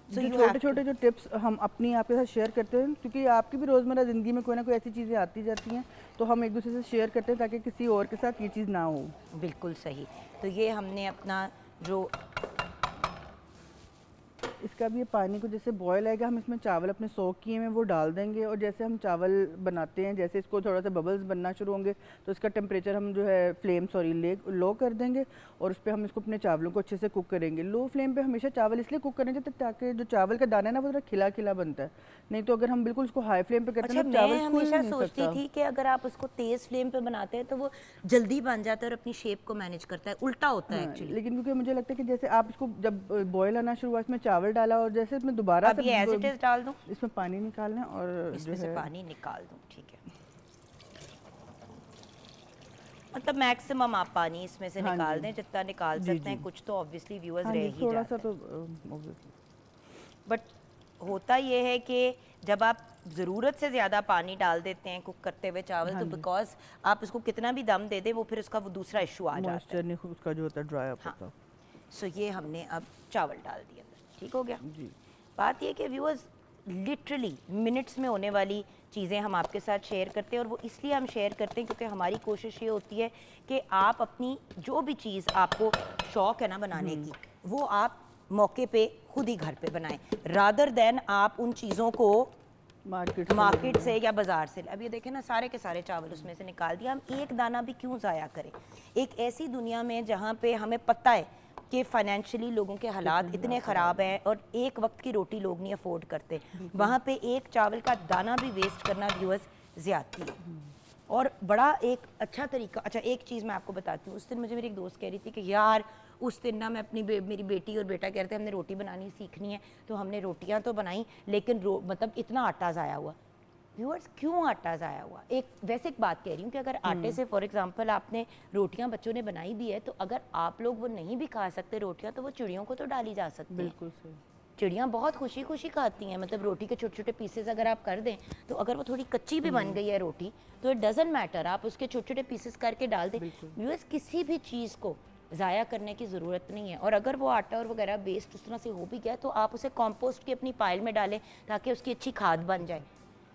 जो छोटे छोटे जो टिप्स हम अपनी आपके साथ शेयर करते हैं, क्योंकि आपकी भी रोज़मर्रा ज़िंदगी में कोई ना कोई ऐसी चीज़ें आती जाती हैं, तो हम एक दूसरे से शेयर करते हैं ताकि किसी और के साथ ये चीज़ ना हो। बिल्कुल सही। तो ये हमने अपना जो इसका भी ये पानी को जैसे बॉयल आएगा, हम इसमें चावल अपने सोक किए हैं वो डाल देंगे, और जैसे हम चावल बनाते हैं, जैसे इसको थोड़ा सा बबल्स बनना शुरू होंगे तो इसका टेम्परेचर हम जो है फ्लेम लो कर देंगे, और उस पर हम इसको अपने चावलों को अच्छे से कुक करेंगे। लो फ्लेम पे हमेशा चावल इसलिए कुक करेंगे ताकि जो चावल का दाना है ना वो थोड़ा खिला खिला बनता है, नहीं तो अगर हम बिल्कुल उसको हाई फ्लेम पे करते हैं तो चावल मैं हमेशा सोचती थी कि अगर आप उसको तेज फ्लेम पे बनाते हैं तो वो जल्दी बन जाता है और अपनी शेप को मैनेज करता है, उल्टा होता है एक्चुअली। लेकिन क्योंकि मुझे लगता है कि जैसे आप इसको जब बॉयल आना शुरू हुआ, इसमें चावल डाला और जैसे इसमें दोबारा अब ये एज इट इज डाल दूं, इसमें पानी निकालना है और इसमें से पानी निकाल दूं, ठीक है। मतलब मैक्सिमम आप पानी इसमें से निकाल दें जितना निकाल सकते हैं, कुछ तो ऑब्वियसली व्यूअर्स रह ही जाता है थोड़ा सा तो, बट होता ये है कि जब आप ज़रूरत से ज़्यादा पानी डाल देते हैं कुक करते हुए चावल, तो बिकॉज आप उसको कितना भी दम दे दें वो फिर उसका वो दूसरा इशू आ जाता है, उसका जो होता है ड्राई अप होता है। सो ये हमने अब चावल डाल दिया, ठीक हो गया जी। बात ये कि व्यूअर्स लिटरली मिनट्स में होने वाली चीज़ें हम आपके साथ शेयर करते हैं, और वो इसलिए हम शेयर करते हैं क्योंकि हमारी कोशिश ये होती है कि आप अपनी जो भी चीज़ आपको शौक है ना बनाने की, वो आप मौके पे खुद ही घर पे बनाएं, रादर देन आप उन चीज़ों को मार्केट से या बाजार से। अब ये देखें ना, सारे के सारे चावल उसमें से निकाल दिया, हम एक दाना भी क्यों ज़ाया करें। एक ऐसी दुनिया में जहाँ पे हमें पता है कि फाइनेंशियली लोगों के हालात इतने ख़राब हैं और एक वक्त की रोटी लोग नहीं अफोर्ड करते, वहाँ पे एक चावल का दाना भी वेस्ट करना व्यूअर्स ज़्यादती है। और बड़ा एक अच्छा तरीका, अच्छा एक चीज़ मैं आपको बताती हूँ। उस दिन मुझे मेरी एक दोस्त कह रही थी कि यार उस दिन ना मैं अपनी मेरी बेटी और बेटा कह रहे थे हमने रोटी बनानी सीखनी है, तो हमने रोटियाँ तो बनाई लेकिन मतलब इतना आटा ज़ाया हुआ। व्यूअर्स क्यों आटा ज़ाया हुआ? एक वैसे एक बात कह रही हूँ कि अगर आटे से फॉर एग्जांपल आपने रोटियां बच्चों ने बनाई भी है, तो अगर आप लोग वो नहीं भी खा सकते रोटियां, तो वो चिड़ियों को तो डाली जा सकती है। बिल्कुल सही। चिड़ियाँ बहुत खुशी खुशी खाती हैं, मतलब रोटी के छोटे छोटे पीसेस अगर आप कर दें, तो अगर वो थोड़ी कच्ची भी बन गई है रोटी तो इट डजंट मैटर, आप उसके छोटे छोटे पीसेस करके डाल दें। व्यूअर्स किसी भी चीज़ को ज़ाया करने की ज़रूरत नहीं है, और अगर वो आटा और वगैरह वेस्ट उस तरह से हो भी गया तो आप उसे कॉम्पोस्ट की अपनी पाइल में डालें ताकि उसकी अच्छी खाद बन जाए।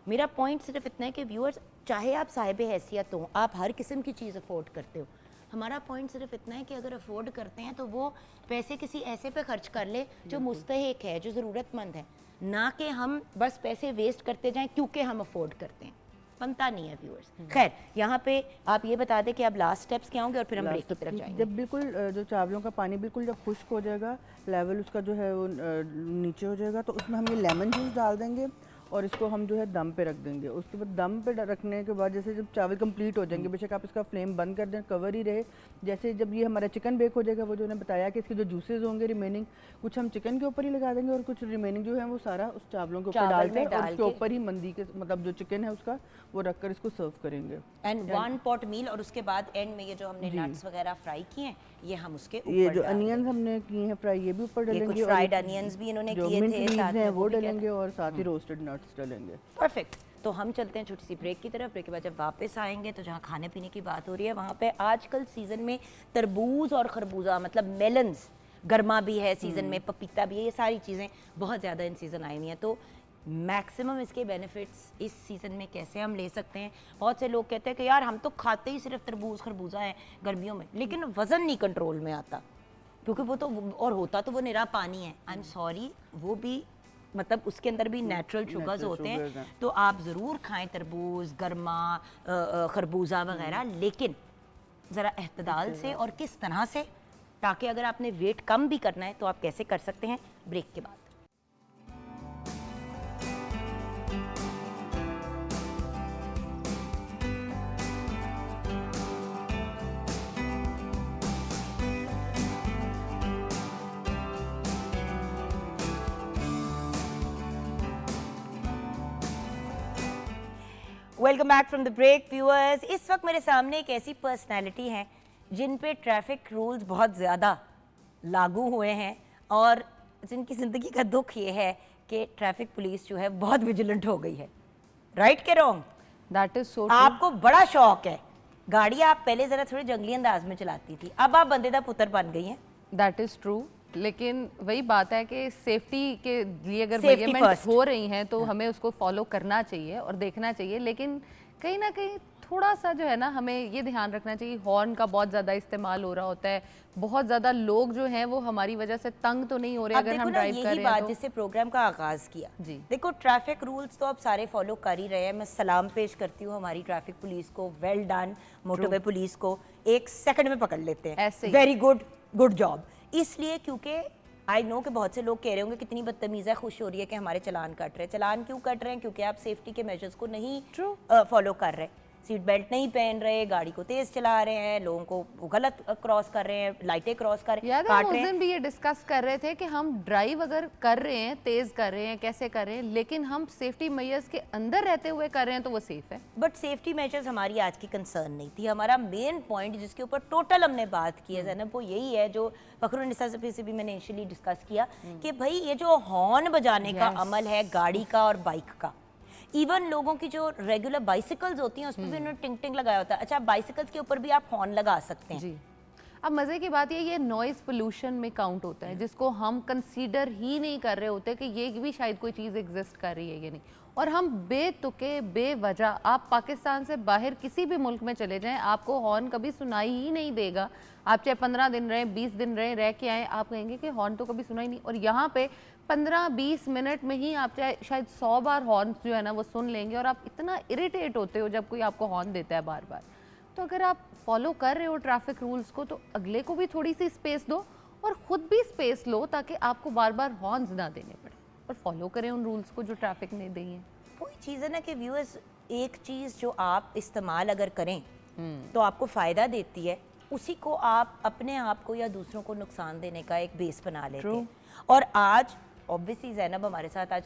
मेरा पॉइंट सिर्फ इतना है कि व्यूअर्स चाहे आप साहिब हैसियत हो, आप हर किस्म की चीज़ अफोर्ड करते हो, हमारा पॉइंट सिर्फ इतना है कि अगर अफोर्ड करते हैं तो वो पैसे किसी ऐसे पे खर्च कर ले जो मुस्तहिक है, जो ज़रूरतमंद है, ना कि हम बस पैसे वेस्ट करते जाएं क्योंकि हम अफोर्ड करते हैं। बनता नहीं है व्यूअर्स। खैर यहाँ पे आप ये बता दें कि अब लास्ट स्टेप्स क्या होंगे और फिर हम ब्रेक की तरफ जाएंगे। जब बिल्कुल जो चावलों का पानी बिल्कुल जब खुश्क हो जाएगा, लेवल उसका जो है वो नीचे हो जाएगा, तो उसमें हम ये लेमन जूस डाल देंगे और इसको हम जो है दम पे रख देंगे। उसके बाद दम पे रखने के बाद जैसे जब चावल कंप्लीट हो जाएंगे, बेशक आप इसका फ्लेम बंद कर दें, कवर ही रहे, जैसे जब ये हमारा चिकन बेक हो जाएगा, वो जो मैंने बताया कि इसके जो जूसेस होंगे रिमेनिंग, कुछ हम चिकन के ऊपर ही लगा देंगे और कुछ रिमेनिंग जो है वो सारा उस चावलों के ऊपर डाल के और उसके ऊपर ही मंदी के मतलब जो चिकन है उसका वो रख कर इसको सर्व करेंगे। एंड 1 पॉट मील, और उसके बाद एंड में ये जो हमने नट्स वगैरह फ्राई किए हैं ये हम उसके ऊपर, ये जो अनियंस हमने किए हैं फ्राई ये भी ऊपर डालेंगे, कुछ फ्राइड अनियंस भी इन्होंने किए थे साथ में वो डालेंगे और साथ ही रोस्टेड नट्स डालेंगे। परफेक्ट। तो हम चलते हैं छोटी सी ब्रेक की तरफ। ब्रेक के बाद जब वापस आएंगे तो जहाँ खाने पीने की बात हो रही है वहाँ पे आजकल सीज़न में तरबूज और खरबूजा मतलब मेलन्स, गर्मा भी है सीज़न में, पपीता भी है, ये सारी चीज़ें बहुत ज़्यादा इन सीज़न आई हुई हैं। तो मैक्सिमम इसके बेनिफिट्स इस सीज़न में कैसे हम ले सकते हैं? बहुत से लोग कहते हैं कि यार हम तो खाते ही सिर्फ तरबूज खरबूजा है गर्मियों में, लेकिन वज़न नहीं कंट्रोल में आता क्योंकि वो तो और होता तो वो निरा पानी है। आई एम सॉरी, वो भी मतलब उसके अंदर भी नेचुरल शुगर्स होते हैं, तो आप ज़रूर खाएं तरबूज, गर्मा, खरबूजा वगैरह, लेकिन ज़रा एहतदाल से और किस तरह से, ताकि अगर आपने वेट कम भी करना है तो आप कैसे कर सकते हैं ब्रेक के बाद। Welcome back from the break viewers. इस वक्त मेरे सामने एक ऐसी पर्सनैलिटी है जिन पे ट्रैफिक रूल्स बहुत ज़्यादा लागू हुए हैं और जिनकी ज़िंदगी का दुख ये है कि ट्रैफिक पुलिस जो है बहुत विजिलेंट हो गई है। राइट के रॉन्ग? दैट इज सो आपको बड़ा शौक है गाड़ी, आप पहले जरा थोड़े जंगली अंदाज में चलाती थी, अब आप बंदे दा पुत्र बन गई हैं। दैट इज ट्रू, लेकिन वही बात है कि सेफ्टी के लिए अगर Safety मेजरमेंट first. हो रही हैं तो हमें उसको फॉलो करना चाहिए और देखना चाहिए, लेकिन कहीं ना कहीं थोड़ा सा जो है ना हमें ये ध्यान रखना चाहिए, हॉर्न का बहुत ज़्यादा इस्तेमाल हो रहा होता है, बहुत ज़्यादा लोग जो हैं वो हमारी वजह से तंग तो नहीं हो रहे अब अगर देखो हम ना, ड्राइव कर यही रहे बात हैं तो। जिससे प्रोग्राम का आगाज किया जी। देखो, ट्रैफिक रूल्स तो अब सारे फॉलो कर ही रहे हैं। मैं सलाम पेश करती हूँ हमारी ट्रैफिक पुलिस को, वेल डन। मोटरवे पुलिस को 1 सेकंड में पकड़ लेते हैं, ऐसे ही। Very good, good job. इसलिए क्योंकि आई नो कि बहुत से लोग कह रहे होंगे कितनी बदतमीज़ है, खुश हो रही है कि हमारे चलान कट रहे हैं। चलान क्यों कट रहे हैं? क्योंकि आप सेफ्टी के मेजर्स को नहीं फॉलो कर रहे, सीट बेल्ट नहीं पहन रहे, गाड़ी को तेज चला रहे हैं, लोगों को गलत क्रॉस कर रहे हैं, लाइटें क्रॉस कर रहे हैं, याद है काट हम रहे उस हैं। दिन भी ये डिस्कस कर रहे थे कि हम ड्राइव अगर कर रहे हैं, तेज कर रहे हैं, कैसे कर रहे हैं, लेकिन हम सेफ्टी मेजर्स के अंदर रहते हुए कर रहे हैं तो वो सेफ है। बट सेफ्टी मेजर्स हमारी आज की कंसर्न नहीं थी। हमारा मेन पॉइंट जिसके ऊपर टोटल हमने बात की है ज़ैनब, वो यही है जो फखरुन्निसा से भी मैंने इनिशियली डिस्कस किया कि भाई ये जो हॉर्न बजाने का अमल है गाड़ी का और बाइक का, इवन लोगों की जो रेगुलर बाइसिकल्स होती हैं उस पर भी उन्होंने टिंग टिंग लगाया होता है। अच्छा, बाइसिकल्स के ऊपर भी आप हॉर्न लगा सकते हैं। जी। अब मज़े की बात ये नॉइज़ पोल्यूशन में काउंट होता है, जिसको हम कंसीडर ही नहीं कर रहे होते कि ये भी शायद कोई चीज़ एग्जिस्ट कर रही है या नहीं, और हम बेतुके बेवजह, आप पाकिस्तान से बाहर किसी भी मुल्क में चले जाएं, आपको हॉर्न कभी सुनाई ही नहीं देगा। आप चाहे 15 दिन रहें, 20 दिन रहें, रह के आएँ, आप कहेंगे कि हॉर्न तो कभी सुनाई नहीं। और यहाँ पे 15-20 मिनट में ही आप चाहे शायद 100 बार हॉर्न जो है ना वो सुन लेंगे, और आप इतना इरिटेट होते हो जब कोई आपको हॉर्न देता है बार बार। तो अगर आप फॉलो कर रहे हो ट्रैफिक रूल्स को तो अगले को भी थोड़ी सी स्पेस दो और ख़ुद भी स्पेस लो, ताकि आपको बार बार हॉर्न्स ना देने पड़े, और फॉलो करें उन रूल्स को जो ट्रैफिक ने दी हैं। वही चीज़ है ना कि व्यूअर्स, एक चीज़ जो आप इस्तेमाल अगर करें तो आपको फ़ायदा देती है, उसी को आप अपने आप को या दूसरों को नुकसान देने का एक बेस बना लेते हैं। और आज ऑब्वियसली ज़ैनब हमारे साथ आज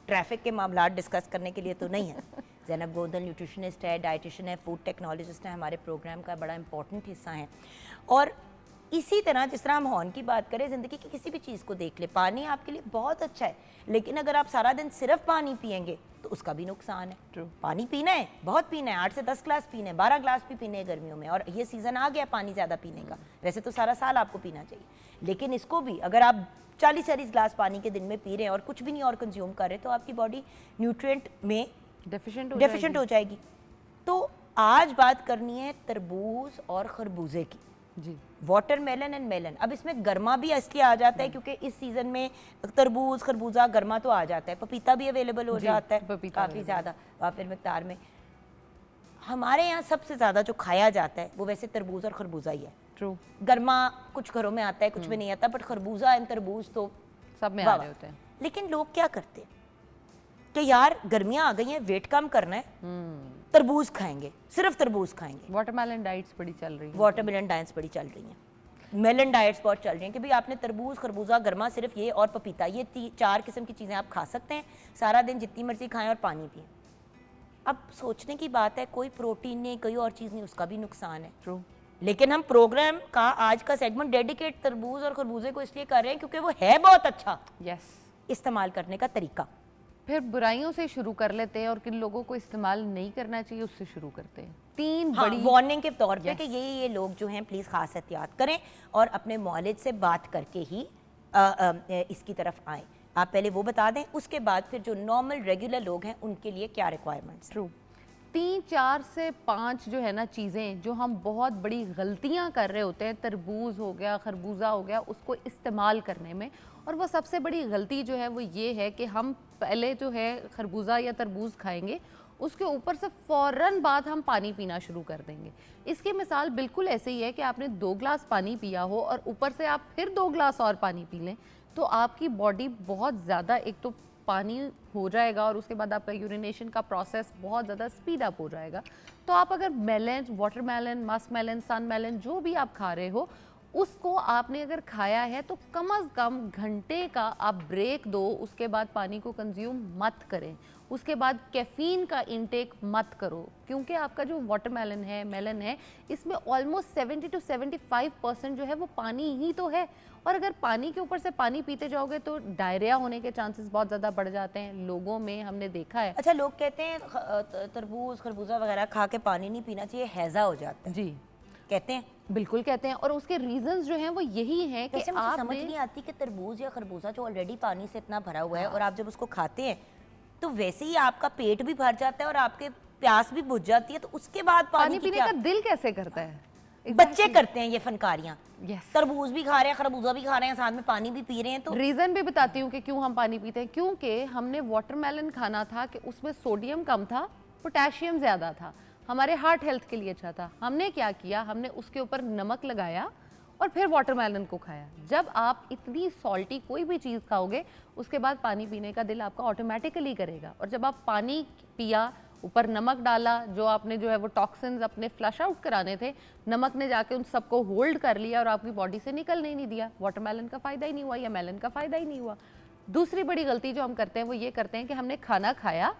ट्रैफिक के मामला डिस्कस करने के लिए तो नहीं है। ज़ैनब गोंदल न्यूट्रिशनिस्ट है, डाइटिशियन है, फूड टेक्नोलॉजिस्ट है, हमारे प्रोग्राम का बड़ा इंपॉर्टेंट हिस्सा है। और इसी तरह जिस तरह हम हॉर्न की बात करें, ज़िंदगी की किसी भी चीज़ को देख ले, पानी आपके लिए बहुत अच्छा है, लेकिन अगर आप सारा दिन सिर्फ पानी पिएंगे तो उसका भी नुकसान है। True. पानी पीना है, बहुत पीना है, 8 से 10 ग्लास पीने हैं, 12 ग्लास भी पीने हैं गर्मियों में, और ये सीज़न आ गया पानी ज़्यादा पीने का। वैसे तो सारा साल आपको पीना चाहिए, लेकिन इसको भी अगर आप 40-40 ग्लास पानी के दिन में पी रहे हैं और कुछ भी नहीं और कंज्यूम कर रहे, तो आपकी बॉडी न्यूट्रिएंट में डेफिशिएंट हो जाएगी। तो आज बात करनी है तरबूज और खरबूजे की। जी। Watermelon and melon. अब इसमें गर्मा भी इसलिए आ जाता है क्योंकि इस सीजन में तरबूज खरबूजा गर्मा तो आ जाता है, पपीता भी अवेलेबल हो जाता है काफ़ी ज़्यादा वाफिर मिकदार में। हमारे यहाँ सबसे ज़्यादा जो खाया जाता है वो वैसे तरबूज और खरबूजा ही है। ट्रू। गर्मा कुछ घरों में आता है, कुछ में नहीं आता, बट खरबूजा एंड तरबूज तो सब में आ रहे होते हैं। लेकिन लोग क्या करते हैं कि यार गर्मियाँ आ गई हैं, वेट कम करना है, तरबूज खाएंगे, सिर्फ तरबूज खाएंगे। वाटरमेलन डाइट्स बड़ी चल रही हैं। वाटरमेलन डाइट्स बड़ी चल रही हैं, मेलन डाइट्स बहुत चल रही हैं कि भाई आपने तरबूज खरबूजा गर्मा सिर्फ ये और पपीता, ये 4 किस्म की चीज़ें आप खा सकते हैं, सारा दिन जितनी मर्जी खाएं और पानी पिएं। अब सोचने की बात है, कोई प्रोटीन नहीं, कोई और चीज़ नहीं, उसका भी नुकसान है। ट्रू। लेकिन हम प्रोग्राम का आज का सेगमेंट डेडिकेट तरबूज और खरबूजे को इसलिए कर रहे हैं क्योंकि वो है बहुत अच्छा यस। इस्तेमाल करने का तरीका। फिर बुराइयों से शुरू कर लेते हैं और किन लोगों को इस्तेमाल नहीं करना चाहिए उससे शुरू करते हैं। 3 बड़ी वार्निंग के तौर पे कि ये लोग जो हैं प्लीज़ खास एहतियात करें और अपने मौलिद से बात करके ही इसकी तरफ आएँ। आप पहले वो बता दें, उसके बाद फिर जो नॉर्मल रेगुलर लोग हैं उनके लिए क्या रिक्वायरमेंट्स। ट्रू। 3, 4 से 5 जो है ना चीज़ें जो हम बहुत बड़ी गलतियां कर रहे होते हैं, तरबूज हो गया, खरबूजा हो गया, उसको इस्तेमाल करने में। और वो सबसे बड़ी गलती जो है वो ये है कि हम पहले जो है खरबूजा या तरबूज खाएंगे, उसके ऊपर से फ़ौरन बाद हम पानी पीना शुरू कर देंगे। इसकी मिसाल बिल्कुल ऐसे ही है कि आपने 2 ग्लास पानी पिया हो और ऊपर से आप फिर 2 ग्लास और पानी पी लें, तो आपकी बॉडी बहुत ज़्यादा, एक तो पानी हो जाएगा और उसके बाद आपका यूरिनेशन का प्रोसेस बहुत ज़्यादा स्पीड अप हो जाएगा। तो आप अगर मेलन, वाटरमेलन, मस्क मेलन, सन मेलन जो भी आप खा रहे हो, उसको आपने अगर खाया है तो कम से कम घंटे का आप ब्रेक दो, उसके बाद पानी को कंज्यूम मत करें, उसके बाद कैफीन का इंटेक मत करो, क्योंकि आपका जो वाटरमेलन है, मेलन है, इसमें ऑलमोस्ट 70 to 75% जो है वो पानी ही तो है। और अगर पानी के ऊपर से पानी पीते जाओगे तो डायरिया होने के चांसेस बहुत ज़्यादा बढ़ जाते हैं लोगों में, हमने देखा है। अच्छा, लोग कहते हैं तरबूज खरबूजा वगैरह खा के पानी नहीं पीना चाहिए, हैजा हो जाता है। जी, कहते हैं, बिल्कुल कहते हैं, और उसके रीजंस जो हैं वो यही हैं कि वैसे मुझे आप समझ नहीं आती कि तरबूज या खरबूजा जो ऑलरेडी पानी से इतना भरा हुआ है और आप जब उसको खाते हैं तो वैसे ही आपका पेट भी भर जाता है और आपके प्यास भी बुझ जाती है, तो उसके बाद पानी की पीने क्या? का दिल कैसे करता है? बच्चे करते हैं ये फनकारियां। Yes. तरबूज भी खा रहे हैं, खरबूजा भी खा रहे हैं, साथ में पानी भी पी रहे हैं। तो रीजन भी बताती हूँ कि क्यों हम पानी पीते हैं। क्योंकि हमने वाटरमेलन खाना था कि उसमें सोडियम कम था, पोटेशियम ज्यादा था, हमारे हार्ट हेल्थ के लिए अच्छा था। हमने क्या किया, हमने उसके ऊपर नमक लगाया और फिर वाटरमेलन को खाया। जब आप इतनी सॉल्टी कोई भी चीज़ खाओगे उसके बाद पानी पीने का दिल आपका ऑटोमेटिकली करेगा। और जब आप पानी पिया, ऊपर नमक डाला, जो आपने जो है वो टॉक्सिन्स अपने फ्लश आउट कराने थे, नमक ने जाके उन सबको होल्ड कर लिया और आपकी बॉडी से निकलने नहीं दिया। वाटरमेलन का फ़ायदा ही नहीं हुआ या मेलन का फ़ायदा ही नहीं हुआ। दूसरी बड़ी गलती जो हम करते हैं वो ये करते हैं कि हमने खाना खाया,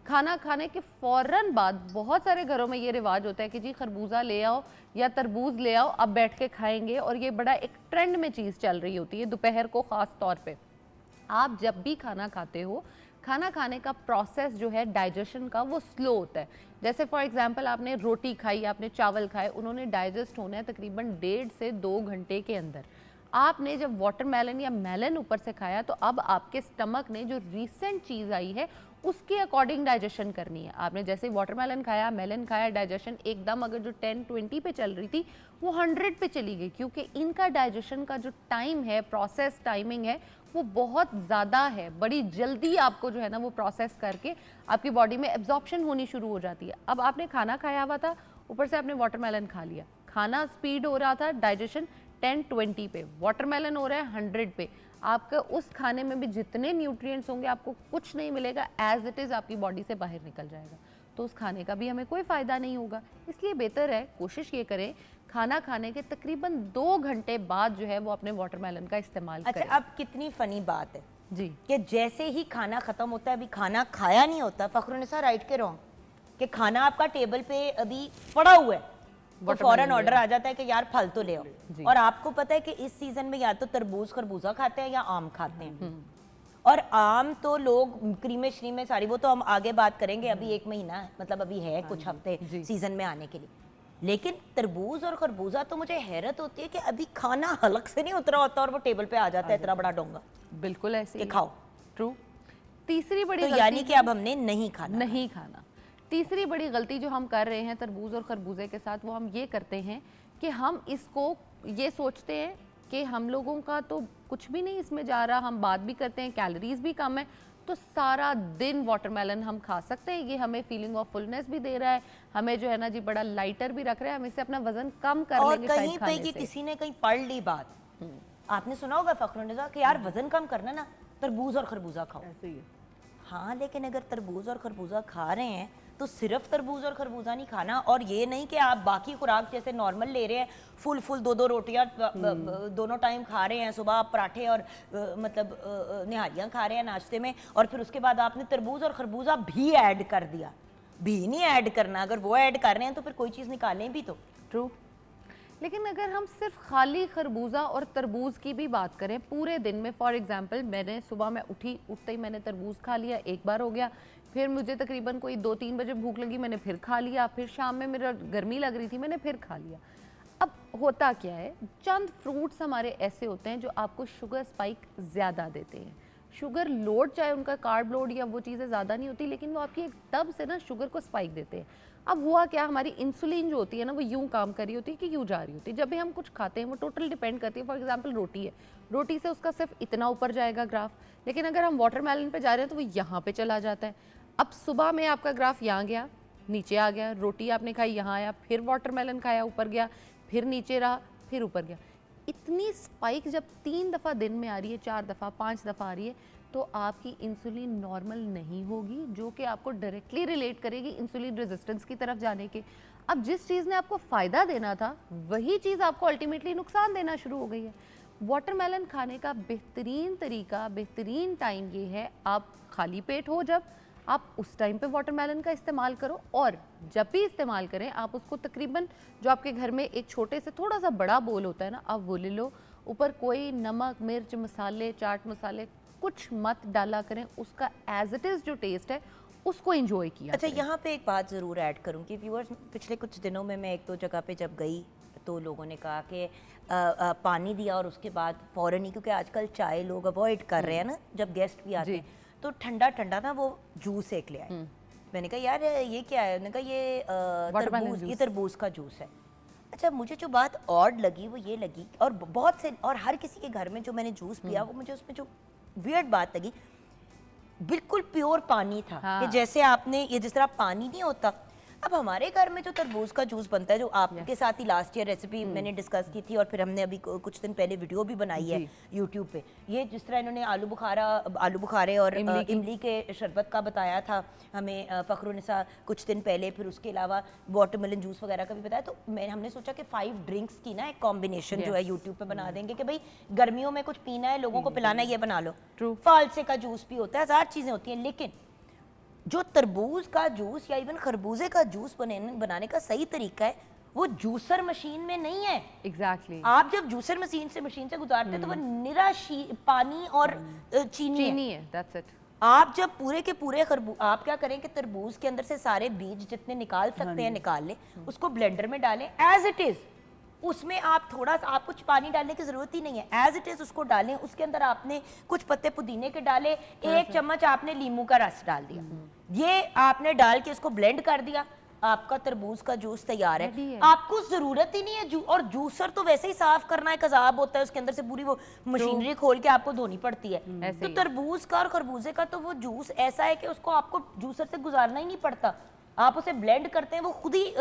खाना खाने के फ़ौरन बाद बहुत सारे घरों में ये रिवाज होता है कि जी खरबूजा ले आओ या तरबूज ले आओ, अब बैठ के खाएंगे, और ये बड़ा एक ट्रेंड में चीज़ चल रही होती है दोपहर को ख़ास तौर पे। आप जब भी खाना खाते हो, खाना खाने का प्रोसेस जो है डाइजेशन का वो स्लो होता है। जैसे फॉर एग्जांपल आपने रोटी खाई, आपने चावल खाए, उन्होंने डाइजेस्ट होना है तकरीबन 1.5 से 2 घंटे के अंदर। आपने जब वाटरमेलन या मेलन ऊपर से खाया तो अब आपके स्टमक ने जो रीसेंट चीज़ आई है उसके अकॉर्डिंग डाइजेशन करनी है। आपने जैसे वाटरमेलन खाया, मेलन खाया, डाइजेशन एकदम अगर जो 10-20 पे चल रही थी वो 100 पे चली गई, क्योंकि इनका डाइजेशन का जो टाइम है, प्रोसेस टाइमिंग है, वो बहुत ज़्यादा है। बड़ी जल्दी आपको जो है ना वो प्रोसेस करके आपकी बॉडी में एब्जॉर्प्शन होनी शुरू हो जाती है। अब आपने खाना खाया हुआ था, ऊपर से आपने वाटरमेलन खा लिया, खाना स्पीड हो रहा था, डाइजेशन 10-20 पे, वाटरमेलन हो रहा है 100 पे। आपका उस खाने में भी जितने न्यूट्रिएंट्स होंगे आपको कुछ नहीं मिलेगा, एज इट इज़ आपकी बॉडी से बाहर निकल जाएगा, तो उस खाने का भी हमें कोई फ़ायदा नहीं होगा। इसलिए बेहतर है, कोशिश ये करें खाना खाने के तकरीबन 2 घंटे बाद जो है वो अपने वाटरमेलन का इस्तेमाल करें। अच्छा, अब कितनी फ़नी बात है जी कि जैसे ही खाना ख़त्म होता है, अभी खाना खाया नहीं होता, फ़खरुन्निसा राइट के रॉन्ग, कि खाना आपका टेबल पे अभी पड़ा हुआ है तो फौरन ऑर्डर आ जाता है कि यार फल तो ले आओ। और आपको पता है कि इस सीजन में या तो तरबूज खरबूजा खाते हैं या आम खाते हैं, और आम तो लोग क्रीमे श्रीमे सारी, वो तो हम आगे बात करेंगे, अभी 1 महीना है, मतलब अभी है कुछ हफ्ते सीजन में आने के लिए। लेकिन तरबूज और खरबूजा तो मुझे हैरत होती है कि अभी खाना हलक से नहीं उतरा होता और वो टेबल पे आ जाता है इतना बड़ा डोंगा, बिल्कुल ऐसे कि खाओ। ट्रू। तीसरी बड़ी तो गलती यानी कि अब हमने नहीं खाना। तीसरी बड़ी गलती जो हम कर रहे हैं तरबूज और खरबूजे के साथ, वो हम ये करते हैं कि हम इसको ये सोचते हैं कि हम लोगों का तो कुछ भी नहीं इसमें जा रहा, हम बात भी करते हैं, कैलोरीज भी कम है, तो सारा दिन वाटरमेलन हम खा सकते हैं, ये हमें फीलिंग ऑफ फुलनेस भी दे रहा है, हमें जो है ना जी बड़ा लाइटर भी रख रहा है, हम इससे अपना वजन कम कर और लेंगे कहीं शायद पे खाने कि से। किसी ने कहीं पढ़ ली बात, आपने सुना होगा फ़खरुन्निसा कि यार वजन कम करना ना तरबूज और खरबूजा खाओ। ऐसे ही है। हाँ, लेकिन अगर तरबूज और खरबूजा खा रहे हैं तो सिर्फ तरबूज और खरबूजा नहीं खाना, और ये नहीं कि आप बाकी खुराक जैसे नॉर्मल ले रहे हैं, फुल 2-2 रोटियां दोनों टाइम खा रहे हैं, सुबह आप पराठे और मतलब निहारियां खा रहे हैं नाश्ते में, और फिर उसके बाद आपने तरबूज और खरबूजा भी ऐड कर दिया। भी नहीं ऐड करना, अगर वो ऐड कर रहे हैं तो फिर कोई चीज़ निकालें भी तो। ट्रू। लेकिन अगर हम सिर्फ खाली खरबूजा और तरबूज की भी बात करें पूरे दिन में, फॉर एग्जांपल मैंने सुबह में उठते ही मैंने तरबूज खा लिया, एक बार हो गया, फिर मुझे तकरीबन कोई 2-3 बजे भूख लगी, मैंने फिर खा लिया, फिर शाम में मेरा गर्मी लग रही थी, मैंने फिर खा लिया। अब होता क्या है, चंद फ्रूट्स हमारे ऐसे होते हैं जो आपको शुगर स्पाइक ज़्यादा देते हैं। शुगर लोड, चाहे उनका कार्ब लोड या वो चीज़ें ज़्यादा नहीं होती, लेकिन वो आपकी एकदम से ना शुगर को स्पाइक देते हैं। अब हुआ क्या, हमारी इंसुलिन जो होती है ना वो यूं काम कर रही होती है कि यूं जा रही होती है। जब भी हम कुछ खाते हैं वो टोटल डिपेंड करती है। फॉर एग्जांपल रोटी है, रोटी से उसका सिर्फ इतना ऊपर जाएगा ग्राफ, लेकिन अगर हम वाटरमेलन पे जा रहे हैं तो वो यहाँ पे चला जाता है। अब सुबह में आपका ग्राफ यहाँ गया, नीचे आ गया, रोटी आपने खाई यहाँ आया, फिर वाटरमेलन खाया ऊपर गया, फिर नीचे रहा, फिर ऊपर गया। इतनी स्पाइक जब 3 दफ़ा दिन में आ रही है, 4 दफ़ा, 5 दफ़ा आ रही है, तो आपकी इंसुलिन नॉर्मल नहीं होगी, जो कि आपको डायरेक्टली रिलेट करेगी इंसुलिन रेजिस्टेंस की तरफ जाने के। अब जिस चीज़ ने आपको फ़ायदा देना था वही चीज़ आपको अल्टीमेटली नुकसान देना शुरू हो गई है। वाटरमेलन खाने का बेहतरीन तरीका, बेहतरीन टाइम ये है, आप खाली पेट हो जब, आप उस टाइम पे वाटरमेलन का इस्तेमाल करो, और जब भी इस्तेमाल करें आप उसको तकरीबन जो आपके घर में एक छोटे से थोड़ा सा बड़ा बोल होता है ना, आप वो ले लो, ऊपर कोई नमक मिर्च मसाले चाट मसाले कुछ मत डाला करें, उसका एज इट इज़ जो टेस्ट है उसको एंजॉय किया। अच्छा, यहाँ पे एक बात ज़रूर ऐड करूँगी व्यूअर्स, पिछले कुछ दिनों में मैं एक दो जगह पे जब गई तो लोगों ने कहा कि पानी दिया और उसके बाद फ़ौरन ही, क्योंकि आजकल चाय लोग अवॉइड कर रहे हैं ना जब गेस्ट भी आते हैं, तो ठंडा ठंडा ना वो जूस एक ले आए। मैंने कहा यार ये क्या है, उन्होंने कहा ये तरबूज का जूस है। अच्छा, मुझे जो बात ऑड लगी वो ये लगी, और बहुत से और हर किसी के घर में जो मैंने जूस पिया वो मुझे उसमें जो वियर्ड बात लगी, बिल्कुल प्योर पानी था। हाँ। कि जैसे आपने ये जिस तरह पानी नहीं होता, अब हमारे घर में जो तरबूज का जूस बनता है, जो आपके साथ ही लास्ट ईयर रेसिपी मैंने डिस्कस की थी और फिर हमने अभी कुछ दिन पहले वीडियो भी बनाई है यूट्यूब पे, ये जिस तरह इन्होंने आलू बुखारे और इमली के शरबत का बताया था हमें फ़खरुन्निसा कुछ दिन पहले, फिर उसके अलावा वाटरमेलन जूस वगैरह का भी बताया, तो हमने सोचा कि 5 ड्रिंक्स की ना एक कॉम्बिनेशन जो है यूट्यूब पे बना देंगे कि भाई गर्मियों में कुछ पीना है, लोगों को पिलाना है, ये बना लो। फालसे का जूस भी होता है, 1000 चीज़ें होती हैं, लेकिन जो तरबूज का जूस या इवन खरबूजे का जूस बनाने का सही तरीका है वो जूसर मशीन में नहीं है। एग्जैक्टली आप जब जूसर मशीन से गुजारते हैं तो वो निरा पानी और चीनी है। That's it. आप जब पूरे के पूरे आप क्या करें कि तरबूज के अंदर से सारे बीज जितने निकाल सकते हैं निकाल लें, उसको ब्लेंडर में डालें एज इट इज, उसमें आप थोड़ा सा, आप कुछ पानी डालने की जरूरत ही नहीं है, एज इट इज उसको डालें, उसके अंदर आपने कुछ पत्ते पुदीने के डाले, 1 चम्मच आपने लीमू का रस डाल दिया, ये आपने डाल के इसको ब्लेंड कर दिया, आपका तरबूज का जूस तैयार है। आपको जरूरत ही नहीं है और जूसर तो वैसे ही साफ करना एक अजाब होता है, उसके अंदर से पूरी वो मशीनरी खोल के आपको धोनी पड़ती है। तो तरबूज का और खरबूजे का तो वो जूस ऐसा है कि उसको आपको जूसर से गुजारना ही नहीं पड़ता, आप उसे ब्लेंड करते हैं, वो खुद ही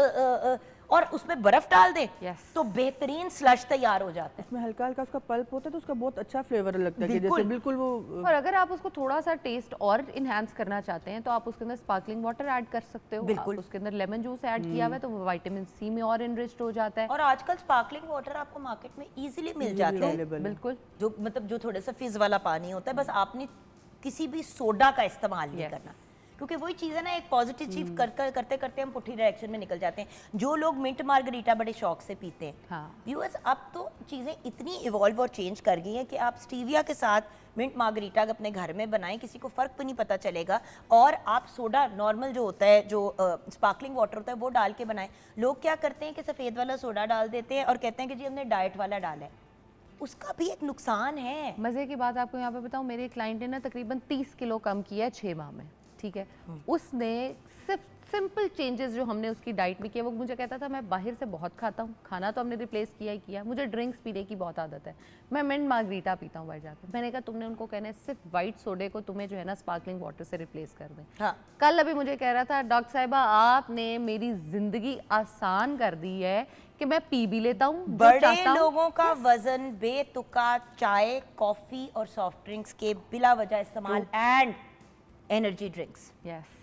और उसमें बर्फ डाल दें तो बेहतरीन स्लश तैयार हो जाता है। इसमें हल्का हल्का उसका पल्प होता है तो उसका बहुत अच्छा फ्लेवर लगता है कि जैसे बिल्कुल वो। और अगर आप उसको थोड़ा सा टेस्ट और इनहेंस करना चाहते हैं तो आप उसके अंदर स्पार्कलिंग वाटर ऐड कर सकते हो, बिल्कुल उसके अंदर लेमन जूस ऐड किया हुआ है तो वो विटामिन सी में और इनरिच्ड हो जाता है। और आजकल स्पार्कलिंग वाटर आपको मार्केट में इजीली मिल जाता है, बिल्कुल, जो मतलब जो थोड़ा सा फिज वाला पानी होता है, बस आपने किसी भी सोडा का इस्तेमाल नहीं करना, क्योंकि वही चीज़ है ना, एक पॉजिटिव चीज करते करते हम पुठी डायरेक्शन में निकल जाते हैं। जो लोग मिंट मार्गरीटा बड़े शौक से पीते हैं, व्यूअर्स अब तो चीज़ें इतनी इवॉल्व और चेंज कर गई हैं कि आप स्टीविया के साथ मिंट मार्गरीटा अपने घर में बनाएं, किसी को फ़र्क भी नहीं पता चलेगा, और आप सोडा नॉर्मल जो होता है, जो स्पार्कलिंग वाटर होता है, वो डाल के बनाएं। लोग क्या करते हैं कि सफ़ेद वाला सोडा डाल देते हैं और कहते हैं कि जी हमने डाइट वाला डाला है, उसका भी एक नुकसान है। मज़े की बात आपको यहाँ पे बताऊँ, मेरे क्लाइंट ने ना तकरीबन 30 किलो कम किया है 6 माह में, ठीक है। उसने सिर्फ सिंपल चेंजेस जो हमने उसकी डाइट में किए, वो मुझे कहता था मैं बाहर से बहुत खाता हूँ, खाना तो हमने रिप्लेस किया ही किया, मुझे ड्रिंक्स पीने की बहुत आदत है, मैं मिंट मार्गरीटा पीता हूँ बाहर जाकर। मैंने कहा तुमने उनको कहना है सिर्फ वाइट सोडे को तुम्हें जो है ना स्पार्कलिंग वाटर से रिप्लेस कर दें। हाँ। कल अभी मुझे कह रहा था डॉक्टर साहिबा आपने मेरी जिंदगी आसान कर दी है कि मैं पी भी लेता हूँ। बड़े लोगों का वजन बेतुका चाय, कॉफी और सॉफ्ट ड्रिंक्स के बिला वजह इस्तेमाल एंड एनर्जी ड्रिंक्स, यस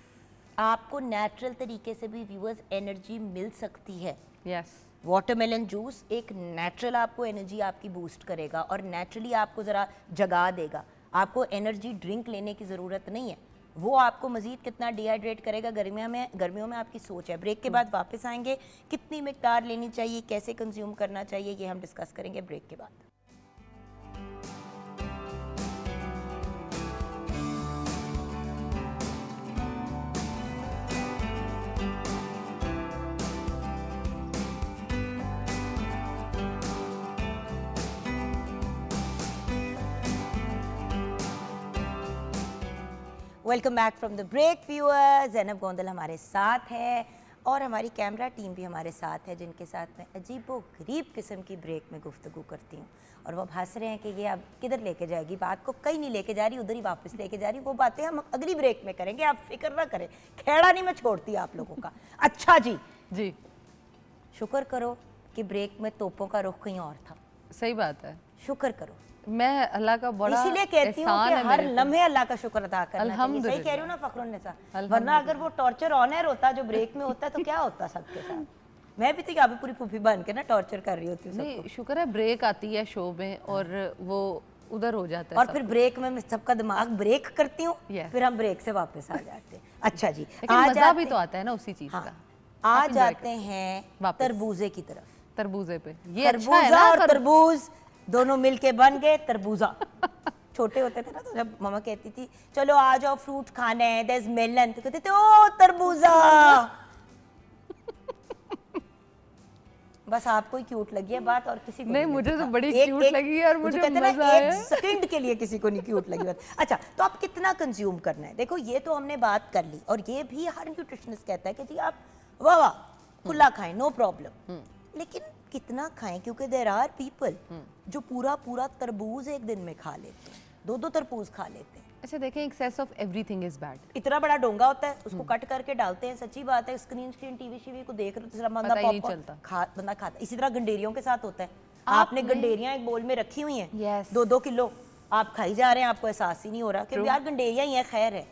आपको नेचुरल तरीके से भी व्यूअर्स एनर्जी मिल सकती है। यस वाटरमेलन जूस एक नेचुरल आपको एनर्जी आपकी बूस्ट करेगा और नेचुरली आपको ज़रा जगा देगा, आपको एनर्जी ड्रिंक लेने की ज़रूरत नहीं है, वो आपको मज़ीद कितना डिहाइड्रेट करेगा। गर्मियों में आपकी सोच है। ब्रेक के बाद वापस आएंगे, कितनी मिकदार लेनी चाहिए, कैसे कंज्यूम करना चाहिए, ये हम डिस्कस करेंगे ब्रेक के बाद। Welcome back from the break viewers. Zainab Gondal हमारे साथ है और हमारी कैमरा टीम भी हमारे साथ है, जिनके साथ मैं अजीबो-गरीब किस्म की ब्रेक में गुफ्तगू करती हूँ और वो हंस रहे हैं कि ये अब किधर लेके जाएगी बात को, कहीं नहीं लेके जा रही, उधर ही वापस लेके जा रही। वो बातें हम अगली ब्रेक में करेंगे, आप फिक्र ना करें, खेड़ा नहीं मैं छोड़ती आप लोगों का। अच्छा जी, शुक्र करो कि ब्रेक में तोपों का रुख कहीं और था। सही बात है, शुक्र करो। मैं अल्लाह का बड़ा इसीलिए कहती हूँ कि हर लम्हे अल्लाह का शुक्र अदा करना चाहिए। सही कह रही हूँ ना फ़खरुन्निसा, वरना अगर वो टॉर्चर ऑनर होता जो ब्रेक में होता तो क्या होता सबके साथ। मैं भी तो यहाँ पे पूरी फूफी बन के ना टॉर्चर कर रही होती हूँ सबको। नहीं शुक्र है ब्रेक आती है शो में और वो उधर हो जाता है और सब फिर ब्रेक में मैं सबका दिमाग ब्रेक करती हूँ, Yes. फिर हम ब्रेक से वापस आ जाते हैं। अच्छा जी, लेकिन मजा भी तो आता है ना उसी चीज हाँ, का। आ आप enjoy जाते करो। हैं वापस। तरबूजे की तरफ। तरबूजे पे ये अच्छा है खरबूजा ना और तरबूज दोनों मिलके बन गए तरबूजा। छोटे होते थे ना तो जब मम्मा कहती थी चलो आ जाओ फ्रूट खाना है, देयर इज मेलन, तो कहते थे ओ तरबूजा। बस आपको ही क्यूट लगी है बात और किसी को नहीं, लगी। मुझे तो बड़ी एक- क्यूट एक- लगी और मुझे कहते हैं ना, मजा आया। एक सेकंड के लिए किसी को नहीं क्यूट लगी बात। अच्छा, तो आप कितना कंज्यूम करना है? देखो ये तो हमने बात कर ली और ये भी हर न्यूट्रिशनिस्ट कहता है कि जी आप वाह वाह खुला खाएं, नो प्रॉब्लम, लेकिन कितना खाएं? क्योंकि देयर आर पीपल जो पूरा पूरा तरबूज एक दिन में खा लेते हैं, दो दो तरबूज खा लेते हैं। अच्छा देखें, excess of everything is bad. इतना बड़ा डोंगा होता है, उसको कट करके डालते हैं। सच्ची बात है, स्क्रीन टीवी शीवी को देख रहे हो, दूसरा बंदा पता ही नहीं पॉपकॉर्न चलता। बंदा खाता है। इसी तरह गंडेरियों के साथ होता है। आपने आपने- गंडेरियां एक बोल में रखी हुई हैं, Yes. 2-2 किलो आप खाई जा रहे हैं, आपको एहसास ही नहीं हो रहा कि यार गंडेरियां ही है। खैर है,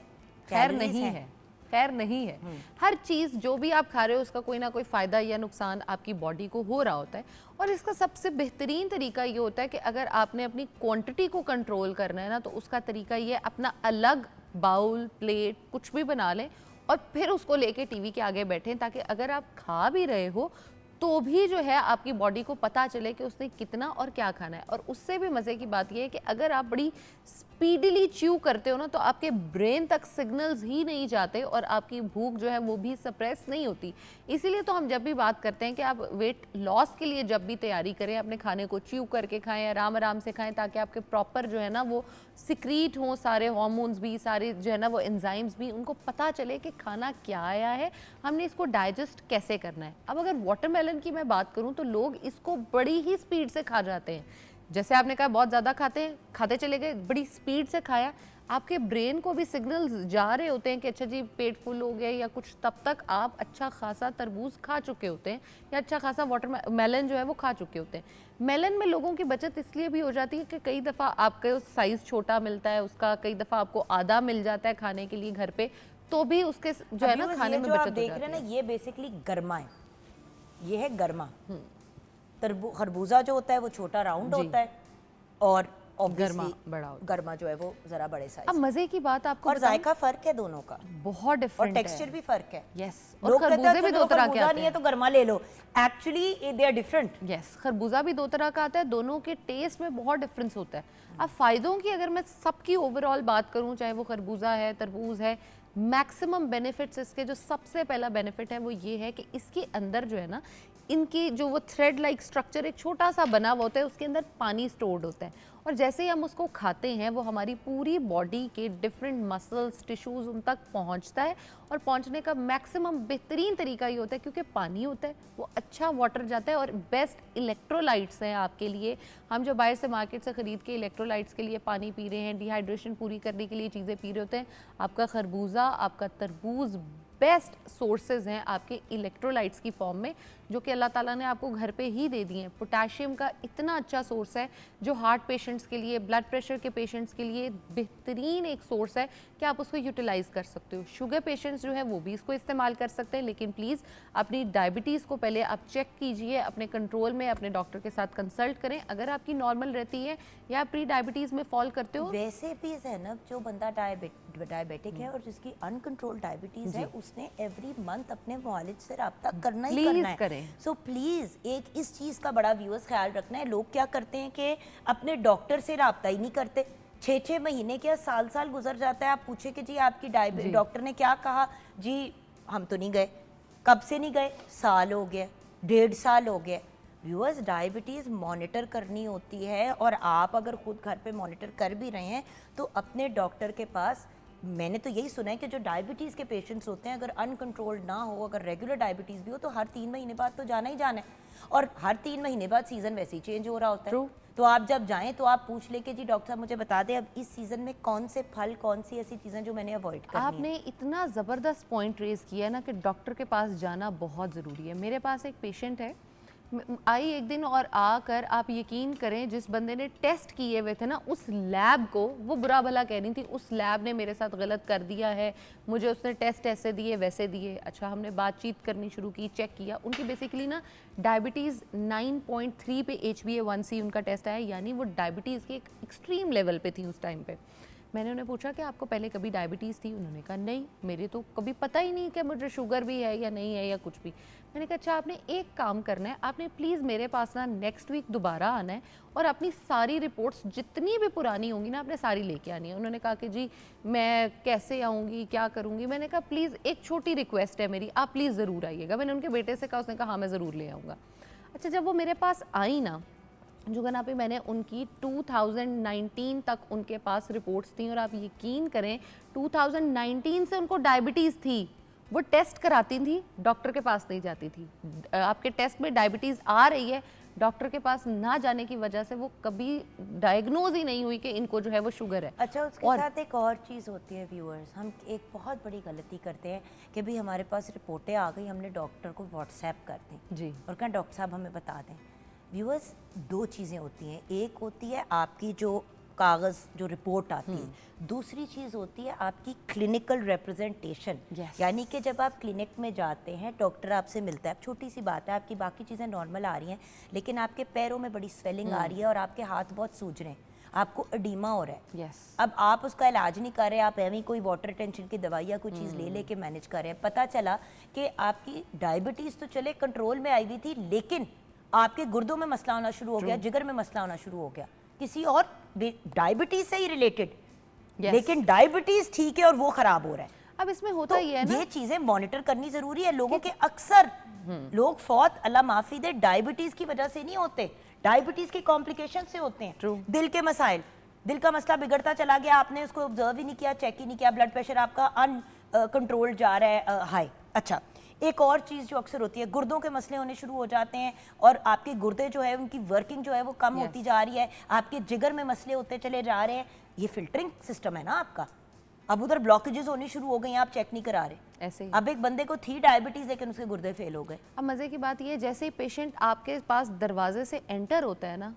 खैर Calories नहीं हैं। है, खैर नहीं है। हर चीज जो भी आप खा रहे हो उसका कोई ना कोई फायदा या नुकसान आपकी बॉडी को हो रहा होता है। और इसका सबसे बेहतरीन तरीका ये होता है कि अगर आपने अपनी क्वांटिटी को कंट्रोल करना है ना, तो उसका तरीका ये अपना अलग बाउल प्लेट कुछ भी बना लें और फिर उसको लेके टीवी के आगे बैठें, ताकि अगर आप खा भी रहे हो तो भी जो है आपकी बॉडी को पता चले कि उसने कितना और क्या खाना है। और उससे भी मज़े की बात यह है कि अगर आप बड़ी स्पीडीली च्यू करते हो ना, तो आपके ब्रेन तक सिग्नल्स ही नहीं जाते और आपकी भूख जो है वो भी सप्रेस नहीं होती। इसीलिए तो हम जब भी बात करते हैं कि आप वेट लॉस के लिए जब भी तैयारी करें, अपने खाने को च्यू करके खाएं, आराम आराम से खाएं, ताकि आपके प्रॉपर जो है ना वो सिक्रीट हों, सारे हार्मोन्स भी, सारे जो है ना वो एंजाइम्स भी, उनको पता चले कि खाना क्या आया है, हमने इसको डाइजेस्ट कैसे करना है। अब अगर वाटरमेलन की मैं बात करूं तो लोग इसको बड़ी ही स्पीड से खा जाते हैं। जैसे आपने कहा बहुत ज़्यादा खाते हैं, खाते चले गए, बड़ी स्पीड से खाया, आपके ब्रेन को भी सिग्नल्स जा रहे होते हैं कि अच्छा जी पेट फुल हो गया या कुछ, तब तक आप अच्छा खासा तरबूज खा चुके होते हैं या अच्छा खासा वाटरमेलन जो है वो खा चुके होते हैं। मेलन में लोगों की बचत इसलिए भी हो जाती है कि कई दफ़ा आपका साइज़ छोटा मिलता है उसका, कई दफ़ा आपको आधा मिल जाता है खाने के लिए घर पे, तो भी उसके जो है ना अभी खाने ये में जो आप बचत हो देख जाती रहे हैं है। ना, ये बेसिकली गर्मा है, ये है गर्मा। खरबूजा जो होता है वो छोटा राउंड जी। होता है और गर्मा obviously बड़ा होता है। गर्मा जो है वो जरा बड़े अब साइज। मज़े की बात आपको और बताऊं, जायका फर्क है दोनों का बहुत और डिफरेंट टेक्सचर भी फर्क है। यस, और लोग कहते खरबूजे हैं भी चलो दो तरह के खरबूजा आते नहीं है हैं। तो गर्मा ले लो, actually they are different. Yes, खरबूजा भी दो तरह का आता है, दोनों के टेस्ट में बहुत डिफरेंस होता है। अब फ़ायदों की अगर मैं सबकी ओवरऑल बात करूं, चाहे वो खरबूजा है, तरबूज है, मैक्सिमम बेनिफिट्स इसके, जो सबसे पहला बेनिफिट है वो ये है कि इसके अंदर जो है ना, इनकी जो वो थ्रेड लाइक स्ट्रक्चर एक छोटा सा बना हुआ होता है, उसके अंदर पानी स्टोर्ड होता है, और जैसे ही हम उसको खाते हैं वो हमारी पूरी बॉडी के डिफरेंट मसल्स टिश्यूज़ उन तक पहुंचता है। और पहुंचने का मैक्सिमम बेहतरीन तरीका ये होता है क्योंकि पानी होता है, वो अच्छा वाटर जाता है और बेस्ट इलेक्ट्रोलाइट्स हैं आपके लिए। हम जो बाहर से मार्केट से ख़रीद के इलेक्ट्रोलाइट्स के लिए पानी पी रहे हैं, डिहाइड्रेशन पूरी करने के लिए चीज़ें पी रहे होते हैं, आपका खरबूजा, आपका तरबूज बेस्ट सोर्सेज हैं आपके इलेक्ट्रोलाइट्स की फॉर्म में, जो कि अल्लाह ताला ने आपको घर पे ही दे दिए हैं। पोटेशियम का इतना अच्छा सोर्स है जो हार्ट पेशेंट्स के लिए, ब्लड प्रेशर के पेशेंट्स के लिए बेहतरीन एक सोर्स है कि आप उसको यूटिलाइज़ कर सकते हो। शुगर पेशेंट्स जो है वो भी इसको इस्तेमाल कर सकते हैं, लेकिन प्लीज़ अपनी डायबिटीज़ को पहले आप चेक कीजिए, अपने कंट्रोल में अपने डॉक्टर के साथ कंसल्ट करें। अगर आपकी नॉर्मल रहती है या प्री डायबिटीज़ में फॉल करते हो। वैसे भी ज़ैनब, जो बंदा डायबिटिक है और जिसकी अनकंट्रोल डायबिटीज़ है, उसने एवरी मंथ अपने वालिद से रब्ता करना ही Please करना है। करें। सो प्लीज़ एक इस चीज़ का बड़ा व्यूअर्स ख्याल रखना है। लोग क्या करते हैं कि अपने डॉक्टर से रब्ता ही नहीं करते, 6-6 महीने क्या साल गुजर जाता है। आप पूछे कि जी आपकी डॉक्टर ने क्या कहा, जी हम तो नहीं गए। कब से नहीं गए? साल हो गया, 1.5 साल हो गया। व्यूअर्स, डायबिटीज़ मॉनिटर करनी होती है और आप अगर खुद घर पे मॉनिटर कर भी रहे हैं तो अपने डॉक्टर के पास, मैंने तो यही सुना है कि जो डायबिटीज़ के पेशेंट्स होते हैं, अगर अनकंट्रोल्ड ना हो, अगर रेगुलर डायबिटीज़ भी हो, तो हर 3 महीने बाद तो जाना ही जाना है। और हर 3 महीने बाद सीज़न वैसे ही चेंज हो रहा होता है। True. तो आप जब जाएं तो आप पूछ ले कि जी डॉक्टर साहब मुझे बता दें अब इस सीज़न में कौन से फल, कौन सी ऐसी चीज़ें जो मैंने अवॉइड करनी है। आपने इतना ज़बरदस्त पॉइंट रेज किया है ना कि डॉक्टर के पास जाना बहुत ज़रूरी है। मेरे पास एक पेशेंट है आई एक दिन और आकर आप यकीन करें जिस बंदे ने टेस्ट किए हुए थे ना उस लैब को वो बुरा भला कह रही थी, उस लैब ने मेरे साथ गलत कर दिया है, मुझे उसने टेस्ट ऐसे दिए वैसे दिए। अच्छा, हमने बातचीत करनी शुरू की, चेक किया, उनकी बेसिकली ना डायबिटीज़ 9.3 पे HbA1c उनका टेस्ट आया, यानी वो डायबिटीज़ के एक एक्सट्रीम लेवल पे थी उस टाइम पे। मैंने उन्हें पूछा कि आपको पहले कभी डायबिटीज़ थी? उन्होंने कहा नहीं, मेरे तो कभी पता ही नहीं कि मुझे शुगर भी है या नहीं है या कुछ भी। मैंने कहा अच्छा, आपने एक काम करना है, आपने प्लीज़ मेरे पास ना नेक्स्ट वीक दोबारा आना है और अपनी सारी रिपोर्ट्स जितनी भी पुरानी होंगी ना आपने सारी लेके आनी है। उन्होंने कहा कि जी मैं कैसे आऊँगी, क्या करूँगी? मैंने कहा प्लीज़ एक छोटी रिक्वेस्ट है मेरी, आप प्लीज़ ज़रूर आइएगा। मैंने उनके बेटे से कहा, उसने कहा हाँ मैं ज़रूर ले आऊँगा। अच्छा, जब वो मेरे पास आई ना जुगन पे, मैंने उनकी 2019 तक उनके पास रिपोर्ट्स थी और आप यकीन करें 2019 से उनको डायबिटीज़ थी। वो टेस्ट कराती थी, डॉक्टर के पास नहीं जाती थी। आपके टेस्ट में डायबिटीज़ आ रही है, डॉक्टर के पास ना जाने की वजह से वो कभी डायग्नोज ही नहीं हुई कि इनको जो है वो शुगर है। अच्छा, उसके साथ एक और चीज़ होती है व्यूअर्स, हम एक बहुत बड़ी गलती करते हैं कि भी हमारे पास रिपोर्टें आ गई, हमने डॉक्टर को व्हाट्सएप कर दें जी, और कहा डॉक्टर साहब हमें बता दें। व्यूअर्स, दो चीज़ें होती हैं, एक होती है आपकी जो कागज़ जो रिपोर्ट आती है, दूसरी चीज़ होती है आपकी क्लिनिकल रिप्रेजेंटेशन। यानी कि जब आप क्लिनिक में जाते हैं, डॉक्टर आपसे मिलता है, छोटी सी बात है, आपकी बाकी चीज़ें नॉर्मल आ रही हैं लेकिन आपके पैरों में बड़ी स्वेलिंग आ रही है और आपके हाथ बहुत सूज रहे हैं, आपको एडिमा हो रहा है। अब आप उसका इलाज नहीं कर रहे, आप ऐਵੇਂ कोई वाटर टेंशन की दवाई या कोई चीज़ ले लेके मैनेज कर रहे हैं। पता चला कि आपकी डायबिटीज़ तो चले कंट्रोल में आई हुई थी लेकिन आपके गुर्दों में मसला होना शुरू हो गया, जिगर में मसला होना शुरू हो गया, किसी और डायबिटीज से ही रिलेटेड, लेकिन डायबिटीज ठीक है और वो खराब हो रहा है। अब इसमें होता ही है ना, ये चीजें मॉनिटर करनी जरूरी है। लोगों के अक्सर लोग फौत अल्लाह माफी दे डायबिटीज की वजह से नहीं होते, डायबिटीज के कॉम्प्लिकेशन से होते हैं। दिल के मसाइल, दिल का मसला बिगड़ता चला गया, आपने उसको ऑब्जर्व ही नहीं किया, चेक ही नहीं किया, ब्लड प्रेशर आपका अनकंट्रोल्ड जा रहा है हाई। अच्छा, एक और चीज़ जो अक्सर होती है, गुर्दों के मसले होने शुरू हो जाते हैं और आपके गुर्दे जो है उनकी वर्किंग जो है वो कम होती जा रही है, आपके जिगर में मसले होते चले जा रहे हैं। ये फिल्टरिंग सिस्टम है ना आपका, अब उधर ब्लॉकेजेस होनी शुरू हो गई, आप चेक नहीं करा रहे। ऐसे ही अब एक बंदे को थी डायबिटीज लेकिन उसके गुर्दे फेल हो गए। अब मज़े की बात ये है, जैसे ही पेशेंट आपके पास दरवाजे से एंटर होता है ना,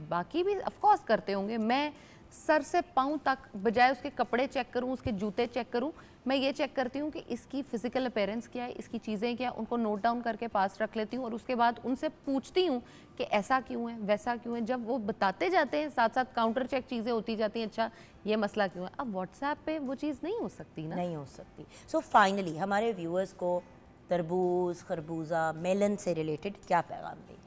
बाकी भी ऑफकोर्स करते होंगे, मैं सर से पाँव तक बजाय उसके कपड़े चेक करूं, उसके जूते चेक करूं, मैं ये चेक करती हूँ कि इसकी फिजिकल अपीयरेंस क्या है, इसकी चीज़ें क्या, उनको नोट डाउन करके पास रख लेती हूँ और उसके बाद उनसे पूछती हूँ कि ऐसा क्यों है, वैसा क्यों है। जब वो बताते जाते हैं साथ साथ काउंटर चेक चीज़ें होती जाती हैं, अच्छा ये मसला क्यों है। अब व्हाट्सएप पे वो चीज़ नहीं हो सकती ना, नहीं हो सकती। सो फाइनली हमारे व्यूअर्स को तरबूज, खरबूजा, मेलन से रिलेटेड क्या पैगाम दें?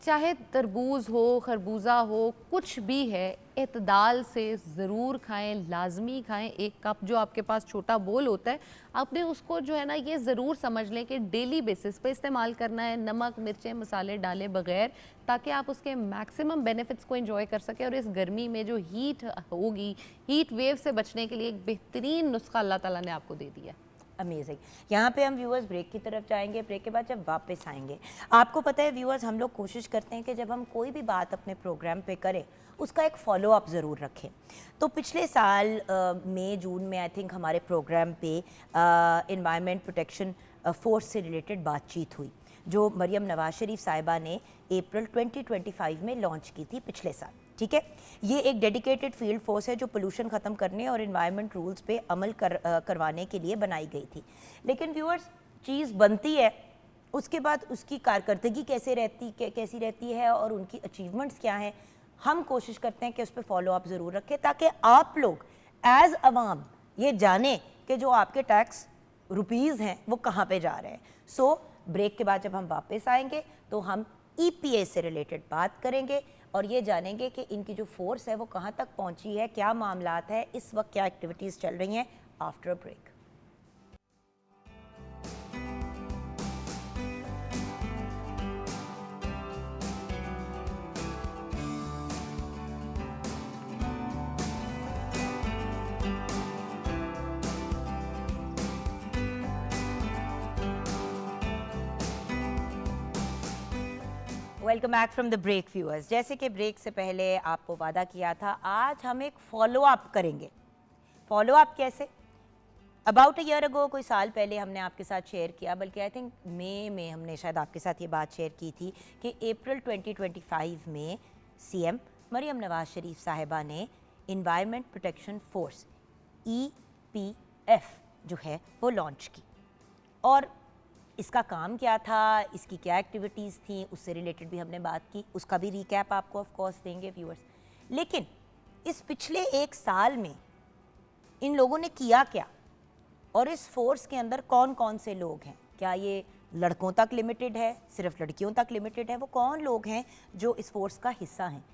चाहे तरबूज हो, खरबूजा हो, कुछ भी है, एतदाल से ज़रूर खाएं, लाजमी खाएं। एक कप जो आपके पास छोटा बोल होता है, आपने उसको जो है ना ये ज़रूर समझ लें कि डेली बेसिस पे इस्तेमाल करना है, नमक मिर्चें मसाले डाले बगैर, ताकि आप उसके मैक्सिमम बेनिफिट्स को एंजॉय कर सकें। और इस गर्मी में जो हीट होगी, हीट वेव से बचने के लिए एक बेहतरीन नुस्खा अल्लाह ताला ने आपको दे दिया। अमेजिंग। यहाँ पे हम व्यूअर्स ब्रेक की तरफ जाएंगे, ब्रेक के बाद जब वापस आएंगे, आपको पता है व्यूअर्स, हम लोग कोशिश करते हैं कि जब हम कोई भी बात अपने प्रोग्राम पे करें उसका एक फॉलो अप ज़रूर रखें। तो पिछले साल मई जून में आई थिंक हमारे प्रोग्राम पे एनवायरनमेंट प्रोटेक्शन फोर्स से रिलेटेड बातचीत हुई जो मरियम नवाज शरीफ साहिबा ने अप्रैल 2025 में लॉन्च की थी पिछले साल। ठीक है, ये एक डेडिकेटेड फील्ड फोर्स है जो पोल्यूशन ख़त्म करने और एनवायरनमेंट रूल्स पे अमल करवाने के लिए बनाई गई थी। लेकिन व्यूअर्स, चीज़ बनती है, उसके बाद उसकी कारकर्दगी कैसी रहती है और उनकी अचीवमेंट्स क्या हैं, हम कोशिश करते हैं कि उस पर फॉलो अप ज़रूर रखें ताकि आप लोग एज अवाम ये जानें कि जो आपके टैक्स रुपीज़ हैं वो कहाँ पे जा रहे हैं। सो ब्रेक के बाद जब हम वापस आएंगे तो हम EPA से रिलेटेड बात करेंगे और ये जानेंगे कि इनकी जो फोर्स है वो कहाँ तक पहुँची है, क्या मामलात है, इस वक्त क्या एक्टिविटीज़ चल रही हैं। After a break. Welcome back from the break viewers. जैसे कि ब्रेक से पहले आपको वादा किया था, आज हम एक फॉलो अप करेंगे। फॉलो अप कैसे? अबाउट अ ईयर अगो, कोई साल पहले हमने आपके साथ शेयर किया, बल्कि आई थिंक मई में हमने शायद आपके साथ ये बात शेयर की थी कि अप्रैल 2025 में सीएम मरियम नवाज शरीफ साहिबा ने इन्वायरमेंट प्रोटेक्शन फोर्स EPF जो है वो लॉन्च की। और इसका काम क्या था, इसकी क्या एक्टिविटीज़ थी, उससे रिलेटेड भी हमने बात की, उसका भी रिकैप आपको ऑफ कोर्स देंगे व्यूअर्स। लेकिन इस पिछले एक साल में इन लोगों ने किया क्या, और इस फोर्स के अंदर कौन कौन से लोग हैं, क्या ये लड़कों तक लिमिटेड है, सिर्फ लड़कियों तक लिमिटेड है, वो कौन लोग हैं जो इस फोर्स का हिस्सा हैं।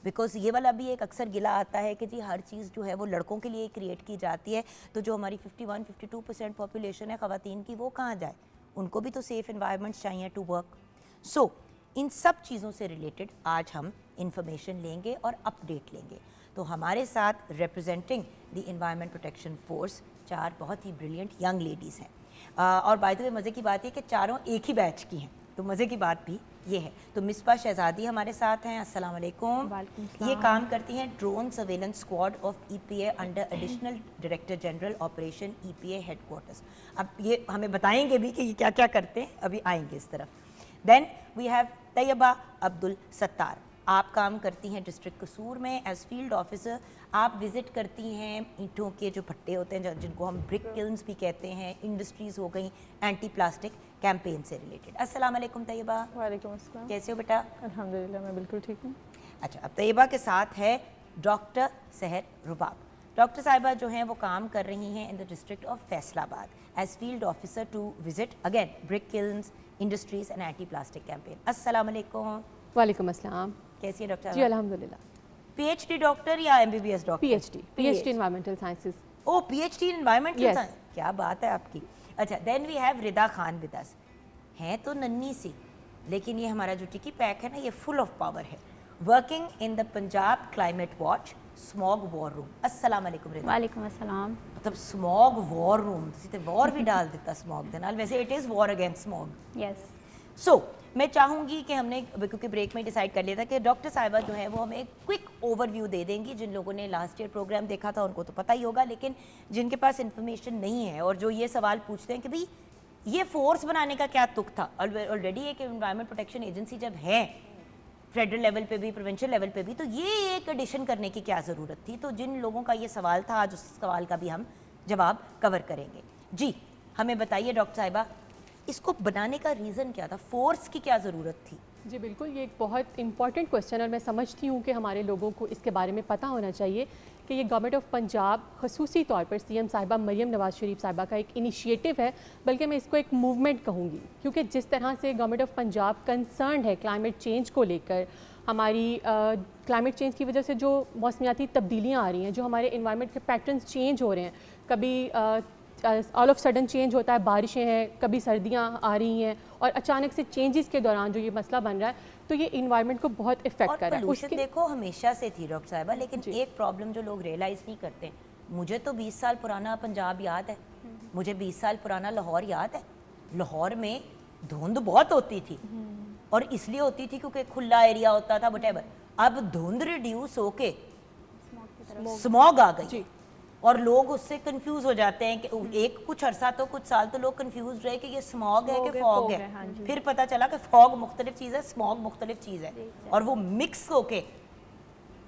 बिकॉज ये वाला भी एक अक्सर गिला आता है कि जी हर चीज़ जो है वो लड़कों के लिए क्रिएट की जाती है, तो जो हमारी 51-52% पॉपुलेशन है ख़वातीन की, वो कहाँ जाए, उनको भी तो सेफ़ एनवायरनमेंट्स चाहिए टू वर्क। सो इन सब चीज़ों से रिलेटेड आज हम इंफॉर्मेशन लेंगे और अपडेट लेंगे। तो हमारे साथ representing the environment protection force 4 बहुत ही ब्रिलियंट यंग लेडीज़ हैं। और बाय द वे मज़े की बात है कि चारों एक ही बैच की हैं, तो मज़े की बात भी ये है। तो मिसबा शहजादी हमारे साथ हैं, अस्सलाम वालेकुम। ये काम करती हैं drone surveillance squad of EPA under additional director general operation EPA headquarters. अब ये हमें बताएंगे भी कि ये क्या क्या करते हैं, अभी आएंगे इस तरफ। Then we have Tayyaba Abdul Sattar, आप काम करती हैं डिस्ट्रिक्ट कसूर में एज फील्ड ऑफिसर। आप विज़िट करती हैं ईंटों के जो भट्टे होते हैं जिनको हम ब्रिक किल्न्स भी कहते हैं, इंडस्ट्रीज़ हो गई, एंटी प्लास्टिक कैंपेन से रिलेटेड। अस्सलाम वालेकुम तैयबा। वालेकुम अस्सलाम। कैसे हो बेटा? अल्हम्दुलिल्लाह मैं बिल्कुल ठीक हूँ। अच्छा, अब तैयबा के साथ है डॉक्टर सहर रुबाब। डॉक्टर साहिबा जो हैं वो काम कर रही हैं in the district of Faisalabad as field officer to visit again brick kilns, industries and anti plastic campaign. अस्सलाम वालेकुम। वालेकुम अस्सलाम। कैसी है डॉक्टर? जी अल्हम्दुलिल्लाह। PhD डॉक्टर या MBBS doctor? PhD environmental sciences. Oh PhD environmental Yes. Science, क्या बात है आपकी। अच्छा, then we have Rida Khan with us. हैं तो नन्ही सी, लेकिन ये हमारा जो टिकी पैक है ना, ये फुल ऑफ पावर है। Working in the Punjab climate watch smog war room. अस्सलाम वालेकुम रिदा। वालेकुम अस्सलाम। मतलब स्मॉग वॉर रूम, तुसीं ते वॉर भी डाल दिता स्मॉग दे नाल। वैसे it is war against smog. Yes. So मैं चाहूँगी कि हमने क्योंकि ब्रेक में डिसाइड कर लिया था कि डॉक्टर साहिबा जो है वो हमें एक क्विक ओवरव्यू दे देंगी। जिन लोगों ने लास्ट ईयर प्रोग्राम देखा था उनको तो पता ही होगा, लेकिन जिनके पास इन्फॉर्मेशन नहीं है और जो ये सवाल पूछते हैं कि भाई ये फोर्स बनाने का क्या तुक था, ऑलरेडी एक एनवायरनमेंट प्रोटेक्शन एजेंसी जब है फेडरल लेवल पे भी, प्रोविंशियल लेवल पे भी, तो ये एक एडिशन करने की क्या ज़रूरत थी। तो जिन लोगों का ये सवाल था, आज उस सवाल का भी हम जवाब कवर करेंगे। जी हमें बताइए डॉक्टर साहिबा, इसको बनाने का रीज़न क्या था, फोर्स की क्या ज़रूरत थी? जी बिल्कुल, ये एक बहुत इंपॉर्टेंट क्वेश्चन और मैं समझती हूँ कि हमारे लोगों को इसके बारे में पता होना चाहिए कि ये गवर्नमेंट ऑफ पंजाब खसूसी तौर पर CM साहिबा मरियम नवाज शरीफ साहिबा का एक इनिशिएटिव है, बल्कि मैं इसको एक मूवमेंट कहूँगी, क्योंकि जिस तरह से गवर्नमेंट ऑफ पंजाब कंसर्न है क्लाइमेट चेंज को लेकर, हमारी क्लाइमेट चेंज की वजह से जो मौसमियाती तब्दीलियाँ आ रही हैं, जो हमारे इन्वायरमेंट के पैटर्न्स चेंज हो रहे हैं, कभी ऑल ऑफ सडन चेंज होता है, बारिशें हैं, कभी सर्दियाँ आ रही हैं, और अचानक से चेंजेस के दौरान जो ये मसला बन रहा है, तो ये इन्वायरमेंट को बहुत इफेक्ट कर रहा है। उसके देखो हमेशा से थी डॉक्टर साहिबा, लेकिन एक प्रॉब्लम जो लोग रियलाइज़ नहीं करते, मुझे तो 20 साल पुराना पंजाब याद है, मुझे 20 साल पुराना लाहौर याद है। लाहौर में धुंध बहुत होती थी, और इसलिए होती थी क्योंकि खुला एरिया होता था, व्हाटएवर। अब धुंध रिड्यूस होके स्मॉग आ गई और लोग उससे कंफ्यूज हो जाते हैं कि एक कुछ अरसा तो कुछ साल तो लोग कंफ्यूज रहे कि ये स्मॉग है कि फॉग है। हाँ फिर पता चला कि फॉग मुख्तलिफ चीज़ है, स्मॉग मुख्तलिफ चीज़ है, और वो मिक्स होके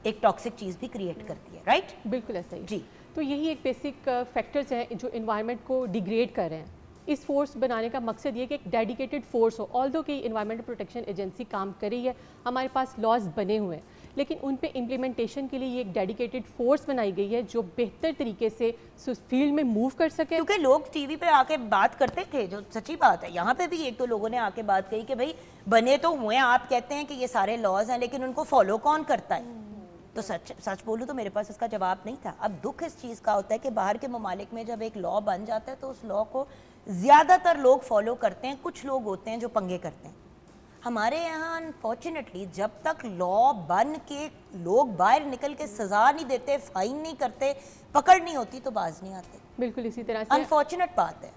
एक टॉक्सिक चीज़ भी क्रिएट करती है। राइट, बिल्कुल ऐसा ही जी। तो यही एक बेसिक फैक्टर्स हैं जो इन्वायरमेंट को डिग्रेड कर रहे हैं। इस फोर्स बनाने का मकसद ये कि एक डेडिकेटेड फोर्स हो। ऑल्दो कि इन्वायरमेंटल प्रोटेक्शन एजेंसी काम कर रही है, हमारे पास लॉज बने हुए हैं, लेकिन उन पे इम्प्लीमेंटेशन के लिए ये एक डेडिकेटेड फोर्स बनाई गई है जो बेहतर तरीके से फील्ड में मूव कर सके। क्योंकि लोग टीवी पे आके बात करते थे, जो सच्ची बात है, यहाँ पे भी एक दो लोगों ने आके बात कही कि भाई बने तो हुए, आप कहते हैं कि ये सारे लॉज हैं, लेकिन उनको फॉलो कौन करता है? तो सच बोलूँ तो मेरे पास इसका जवाब नहीं था। अब दुख इस चीज़ का होता है कि बाहर के ममालिक में जब एक लॉ बन जाता है तो उस लॉ को ज़्यादातर लोग फॉलो करते हैं, कुछ लोग होते हैं जो पंगे करते हैं। हमारे यहाँ अनफॉर्चुनेटली जब तक लॉ बन के लोग बाहर निकल के सज़ा नहीं देते, फाइन नहीं करते, पकड़ नहीं होती, तो बाज नहीं आते। बिल्कुल इसी तरह से अनफॉर्चुनेट बात है।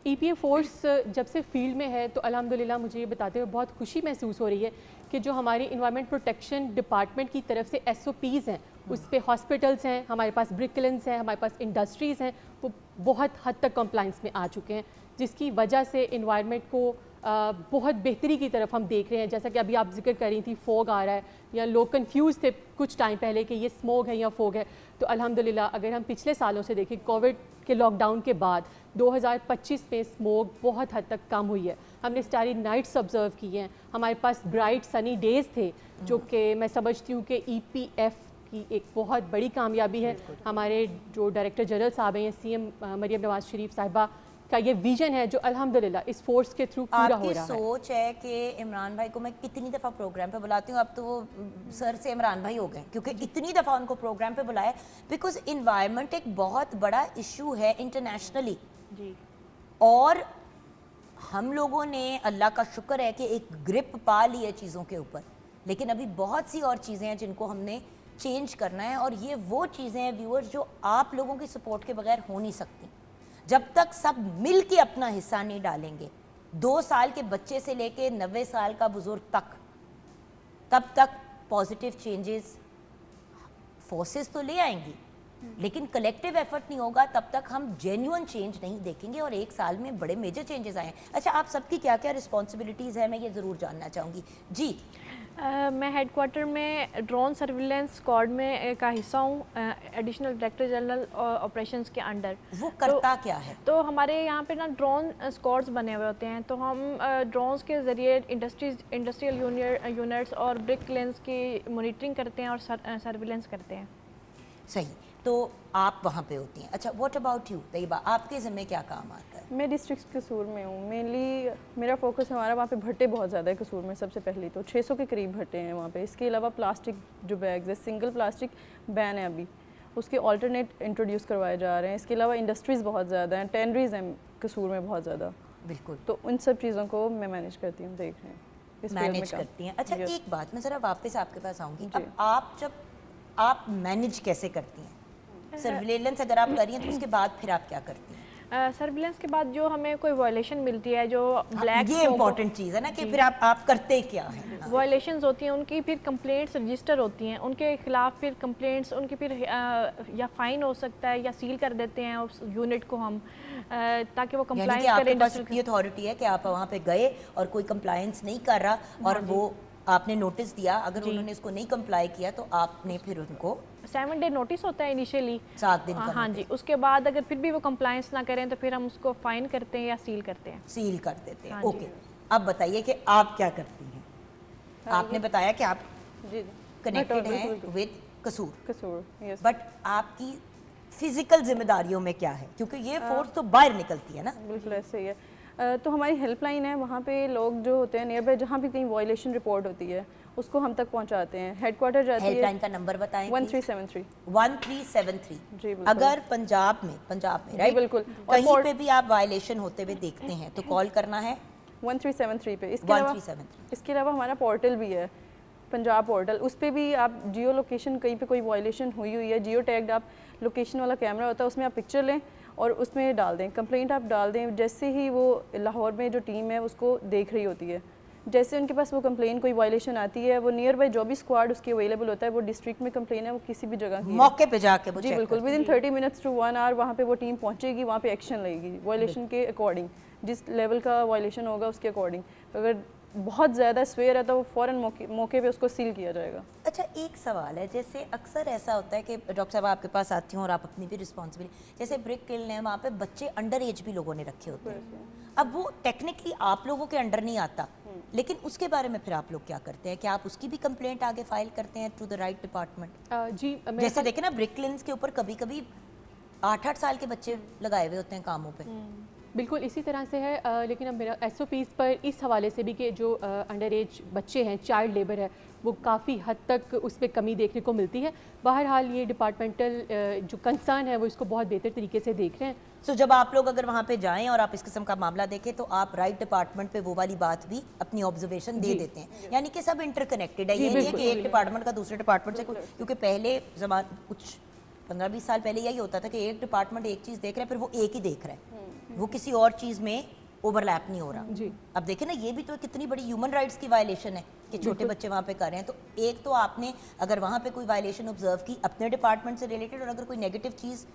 EPA फोर्स जब से फील्ड में है तो अल्हम्दुलिल्लाह मुझे ये बताते हुए बहुत खुशी महसूस हो रही है कि जो हमारी इन्वायरमेंट प्रोटेक्शन डिपार्टमेंट की तरफ से SOPs हैं उस पे हॉस्पिटल्स हैं, हमारे पास ब्रिक किलन्स हैं, हमारे पास इंडस्ट्रीज़ हैं, वो बहुत हद तक कंप्लाइंस में आ चुके हैं, जिसकी वजह से इन्वायरमेंट को बहुत बेहतरी की तरफ हम देख रहे हैं। जैसा कि अभी आप जिक्र कर रही थी, फोग आ रहा है, या लोग कंफ्यूज थे कुछ टाइम पहले कि ये स्मोग है या फोग है। तो अल्हम्दुलिल्लाह अगर हम पिछले सालों से देखें, कोविड के लॉकडाउन के बाद 2025 में स्मोग बहुत हद तक कम हुई है। हमने स्टारी नाइट्स ऑब्जर्व किए हैं, हमारे पास ब्राइट सनी डेज़ थे, जो कि मैं समझती हूँ कि EPF की एक बहुत बड़ी कामयाबी है। हमारे जो डायरेक्टर जनरल साहब हैं, CM मरियम नवाज शरीफ साहिबा का ये विजन है जो अल्हम्दुलिल्लाह इस फोर्स के थ्रू पूरा हो रहा है। सोच है कि इमरान भाई को मैं कितनी दफ़ा प्रोग्राम पे बुलाती हूँ, अब तो वो सर से इमरान भाई हो गए, क्योंकि इतनी दफ़ा उनको प्रोग्राम पे बुलाया, बिकॉज इन्वायरमेंट एक बहुत बड़ा इशू है इंटरनेशनली जी। और हम लोगों ने अल्लाह का शुक्र है कि एक ग्रिप पा ली है चीज़ों के ऊपर, लेकिन अभी बहुत सी और चीज़ें हैं जिनको हमने चेंज करना है, और ये वो चीज़ें हैं व्यूअर्स जो आप लोगों की सपोर्ट के बगैर हो नहीं सकती। जब तक सब मिल के अपना हिस्सा नहीं डालेंगे, 2 साल के बच्चे से लेके 90 साल का बुजुर्ग तक, तब तक पॉजिटिव चेंजेस फोर्सेस तो ले आएंगी, लेकिन कलेक्टिव एफर्ट नहीं होगा तब तक हम जेन्युइन चेंज नहीं देखेंगे। और 1 साल में बड़े मेजर चेंजेस आए हैं। अच्छा, आप सबकी क्या क्या रिस्पॉन्सिबिलिटीज़ है, मैं ये ज़रूर जानना चाहूँगी जी। मैं हेडक्वार्टर में ड्रोन सर्विलेंस स्क्वाड में का हिस्सा हूँ, एडिशनल डायरेक्टर जनरल ऑपरेशंस के अंडर। वो करता क्या है? तो हमारे यहाँ पे ना ड्रोन स्क्वाड्स बने हुए होते हैं, तो हम ड्रोन्स के ज़रिए इंडस्ट्रियल यूनिट्स और ब्रिक लेंस की मॉनिटरिंग करते हैं और सर्विलेंस करते हैं। सही, तो आप वहाँ पे होती हैं। अच्छा, व्हाट अबाउट यू तैयबा, आपके ज़िम्मे क्या काम आता है? मैं डिस्ट्रिक्ट कसूर में हूँ। मेनली मेरा फोकस हमारा वहाँ पे भट्टे बहुत ज़्यादा है कसूर में। सबसे पहले तो 600 के करीब भट्टे हैं वहाँ पे। इसके अलावा प्लास्टिक जो बैग्स है, सिंगल प्लास्टिक बैन है अभी, उसके ऑल्टरनेट इंट्रोड्यूस करवाए जा रहे हैं। इसके अलावा इंडस्ट्रीज़ बहुत ज़्यादा हैं, टेनरीज हैं कसूर में बहुत ज़्यादा। बिल्कुल, तो उन सब चीज़ों को मैं मैनेज करती हूँ, देख रहे हैं इस फील्ड में मैनेज काम। करती हैं। अच्छा, एक बात मैं ज़रा वापस आपके पास आऊँगी। जी। अब आप मैनेज कैसे करती हैं? सर्विलेंस अगर आप कर रही हैं तो उसके बाद फिर आप क्या करती हैं? सर्विलेंस के बाद जो हमें कोई वायलेशन मिलती है, जो ब्लैक ये इम्पोर्टेंट चीज़ है ना कि फिर आप करते क्या हैं? वायलेशंस होती हैं, उनकी फिर कंप्लेंट्स रजिस्टर होती हैं, उनके खिलाफ फिर कंप्लेंट्स, उनकी फिर या फाइन हो सकता है या सील कर देते हैं उस यूनिट को हम, ताकि वो यानी कंप्लायंस कि आपके करें। पास इतनी अथॉरिटी है कि आप वहाँ पे गए और कोई कंप्लायंस नहीं कर रहा और वो आपने नोटिस दिया, अगर उन्होंने इसको नहीं कंप्लाई किया तो आपने फिर उनको 7 डे नोटिस होता है इनिशियली, 7 दिन का हाँ जी। उसके बाद अगर फिर भी वो कंप्लायंस ना करें तो फिर हम उसको फाइन करते हैं या सील करते हैं। सील कर देते हैं। हाँ जी। ओके, अब बताइए कि आप क्या करती हैं? आपने बताया कि आप जी कनेक्टेड बिल्कुल, हैं बिल्कुल। विद कसूर, कसूर, यस। बट आपकी फिजिकल जिम्मेदारियों में क्या है? क्योंकि ये फोर्स तो बाहर निकलती है ना। बिल्कुल ऐसे ही है। तो हमारी हेल्पलाइन है, वहाँ पे लोग जो होते हैं नियर बाय, जहाँ भी कहीं वायलेशन रिपोर्ट होती है उसको हम तक पहुँचाते हैं। हेडक्वार्टर जाती है, हेल्पलाइन का नंबर बताएं। 1373। 1373। जी बिल्कुल। अगर पंजाब में जी, राइट, बिल्कुल। और कहीं पे भी आप वायलेशन होते हुए देखते हैं तो कॉल करना है 1373 पे। इसके अलावा 1373। इसके अलावा हमारा पोर्टल भी है, पंजाब पोर्टल। उस पर भी आप जियो लोकेशन, कहीं पे कोई वायलेशन हुई है, जियो टैग्ड आप लोकेशन वाला कैमरा होता है, उसमें आप पिक्चर लें और उसमें डाल दें, कंप्लेंट आप डाल दें। जैसे ही वो लाहौर में जो टीम है उसको देख रही होती है, जैसे उनके पास वो कंप्लेन कोई वायलेशन आती है, वो नियर बाय जो भी स्क्वाड उसकी अवेलेबल होता है, वो डिस्ट्रिक्ट में कंप्लेन है वो किसी भी जगह की है, मौके पे जाके वो जी check बिल्कुल, करते within 30 minutes to 1 hour वहाँ पे वो टीम पहुँचेगी, वहाँ पे एक्शन लगेगी वायलेशन के अकॉर्डिंग, जिस लेवल का वायलेशन होगा उसके अकॉर्डिंग। अगर बहुत ज़्यादा स्वेयर है तो वो फ़ौरन मौके पे उसको सील किया जाएगा। अच्छा, एक सवाल है, जैसे अक्सर ऐसा होता है कि डॉक्टर साहब आपके पास आती हूँ और आप अपनी भी रिस्पॉन्सिबिलिटी, जैसे ब्रिक किल है वहाँ पे बच्चे अंडर एज भी लोगों ने रखे होते हैं। अब वो टेक्निकली आप लोगों के अंडर नहीं आता, लेकिन उसके बारे में फिर आप लोग क्या करते हैं? क्या आप उसकी भी कंप्लेंट आगे फाइल करते हैं टू द राइट डिपार्टमेंट? जी जैसे देखें ना, ब्रिक किल्स के ऊपर कभी कभी 8-8 साल के बच्चे लगाए हुए होते हैं कामों पे। बिल्कुल इसी तरह से है। लेकिन अब मेरा SOPs पर इस हवाले से भी कि जो अंडर एज बच्चे हैं, चाइल्ड लेबर है, वो काफ़ी हद तक उस पर कमी देखने को मिलती है। बहरहाल ये डिपार्टमेंटल जो कंसर्न है वो इसको बहुत बेहतर तरीके से देख रहे हैं। सो जब आप लोग अगर वहाँ पे जाएं और आप इस किस्म का मामला देखें तो आप राइट डिपार्टमेंट पे वो वाली बात भी अपनी ऑब्जर्वेशन दे देते हैं, यानी कि सब इंटरकनेक्टेड है। ये नहीं है कि एक डिपार्टमेंट का दूसरे डिपार्टमेंट से, क्योंकि पहले कुछ 15-20 साल पहले यही होता था कि एक डिपार्टमेंट एक चीज़ देख रहा है, फिर वो एक ही देख रहा है, वो किसी और चीज़ में ओवरलैप नहीं हो रहा। जी। अब देखें ना, ये भी तो कितनी बड़ी ह्यूमन राइट्स की वायलेशन है कि छोटे बच्चे वहाँ पे कर रहे हैं। तो एक तो आपने अगर वहाँ पे कोई वायलेशन ऑब्जर्व की अपने डिपार्टमेंट से रिलेटेड, और अगर कोई नेगेटिव चीज़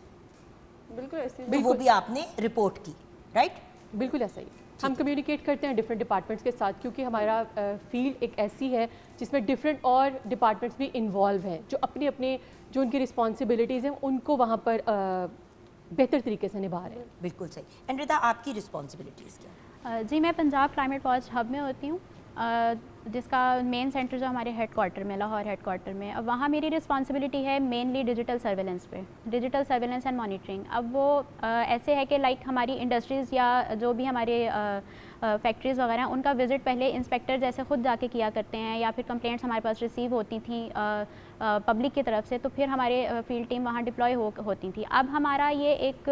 बिल्कुल ऐसे तो वो भी आपने रिपोर्ट की, राइट? बिल्कुल ऐसा ही। हम कम्युनिकेट करते हैं डिफरेंट डिपार्टमेंट्स के साथ, क्योंकि हमारा फील्ड एक ऐसी है जिसमें डिफरेंट और डिपार्टमेंट्स भी इन्वॉल्व हैं, जो अपने अपने जो उनकी रिस्पॉन्सिबिलिटीज़ हैं उनको वहाँ पर बेहतर तरीके से निभा रहे हैं। बिल्कुल सही। एंड रिदा, आपकी रिस्पॉन्सिबिलिटीज़ क्या है? जी, मैं पंजाब क्लाइमेट वॉच हब में होती हूँ, जिसका मेन सेंटर जो हमारे हेड क्वार्टर में, लाहौर हेड क्वार्टर में। अब वहाँ मेरी रिस्पॉन्सिबिलिटी है मेनली डिजिटल सर्वेलेंस पे, डिजिटल सर्वेलेंस एंड मॉनिटरिंग। अब वो ऐसे है कि लाइक हमारी इंडस्ट्रीज़ या जो भी हमारे फैक्ट्रीज़ वगैरह हैं, उनका विज़िट पहले इंस्पेक्टर जैसे खुद जाके किया करते हैं, या फिर कंप्लेंट्स हमारे पास रिसीव होती थी पब्लिक की तरफ से, तो फिर हमारे फील्ड टीम वहाँ डिप्लॉय होती थी। अब हमारा ये एक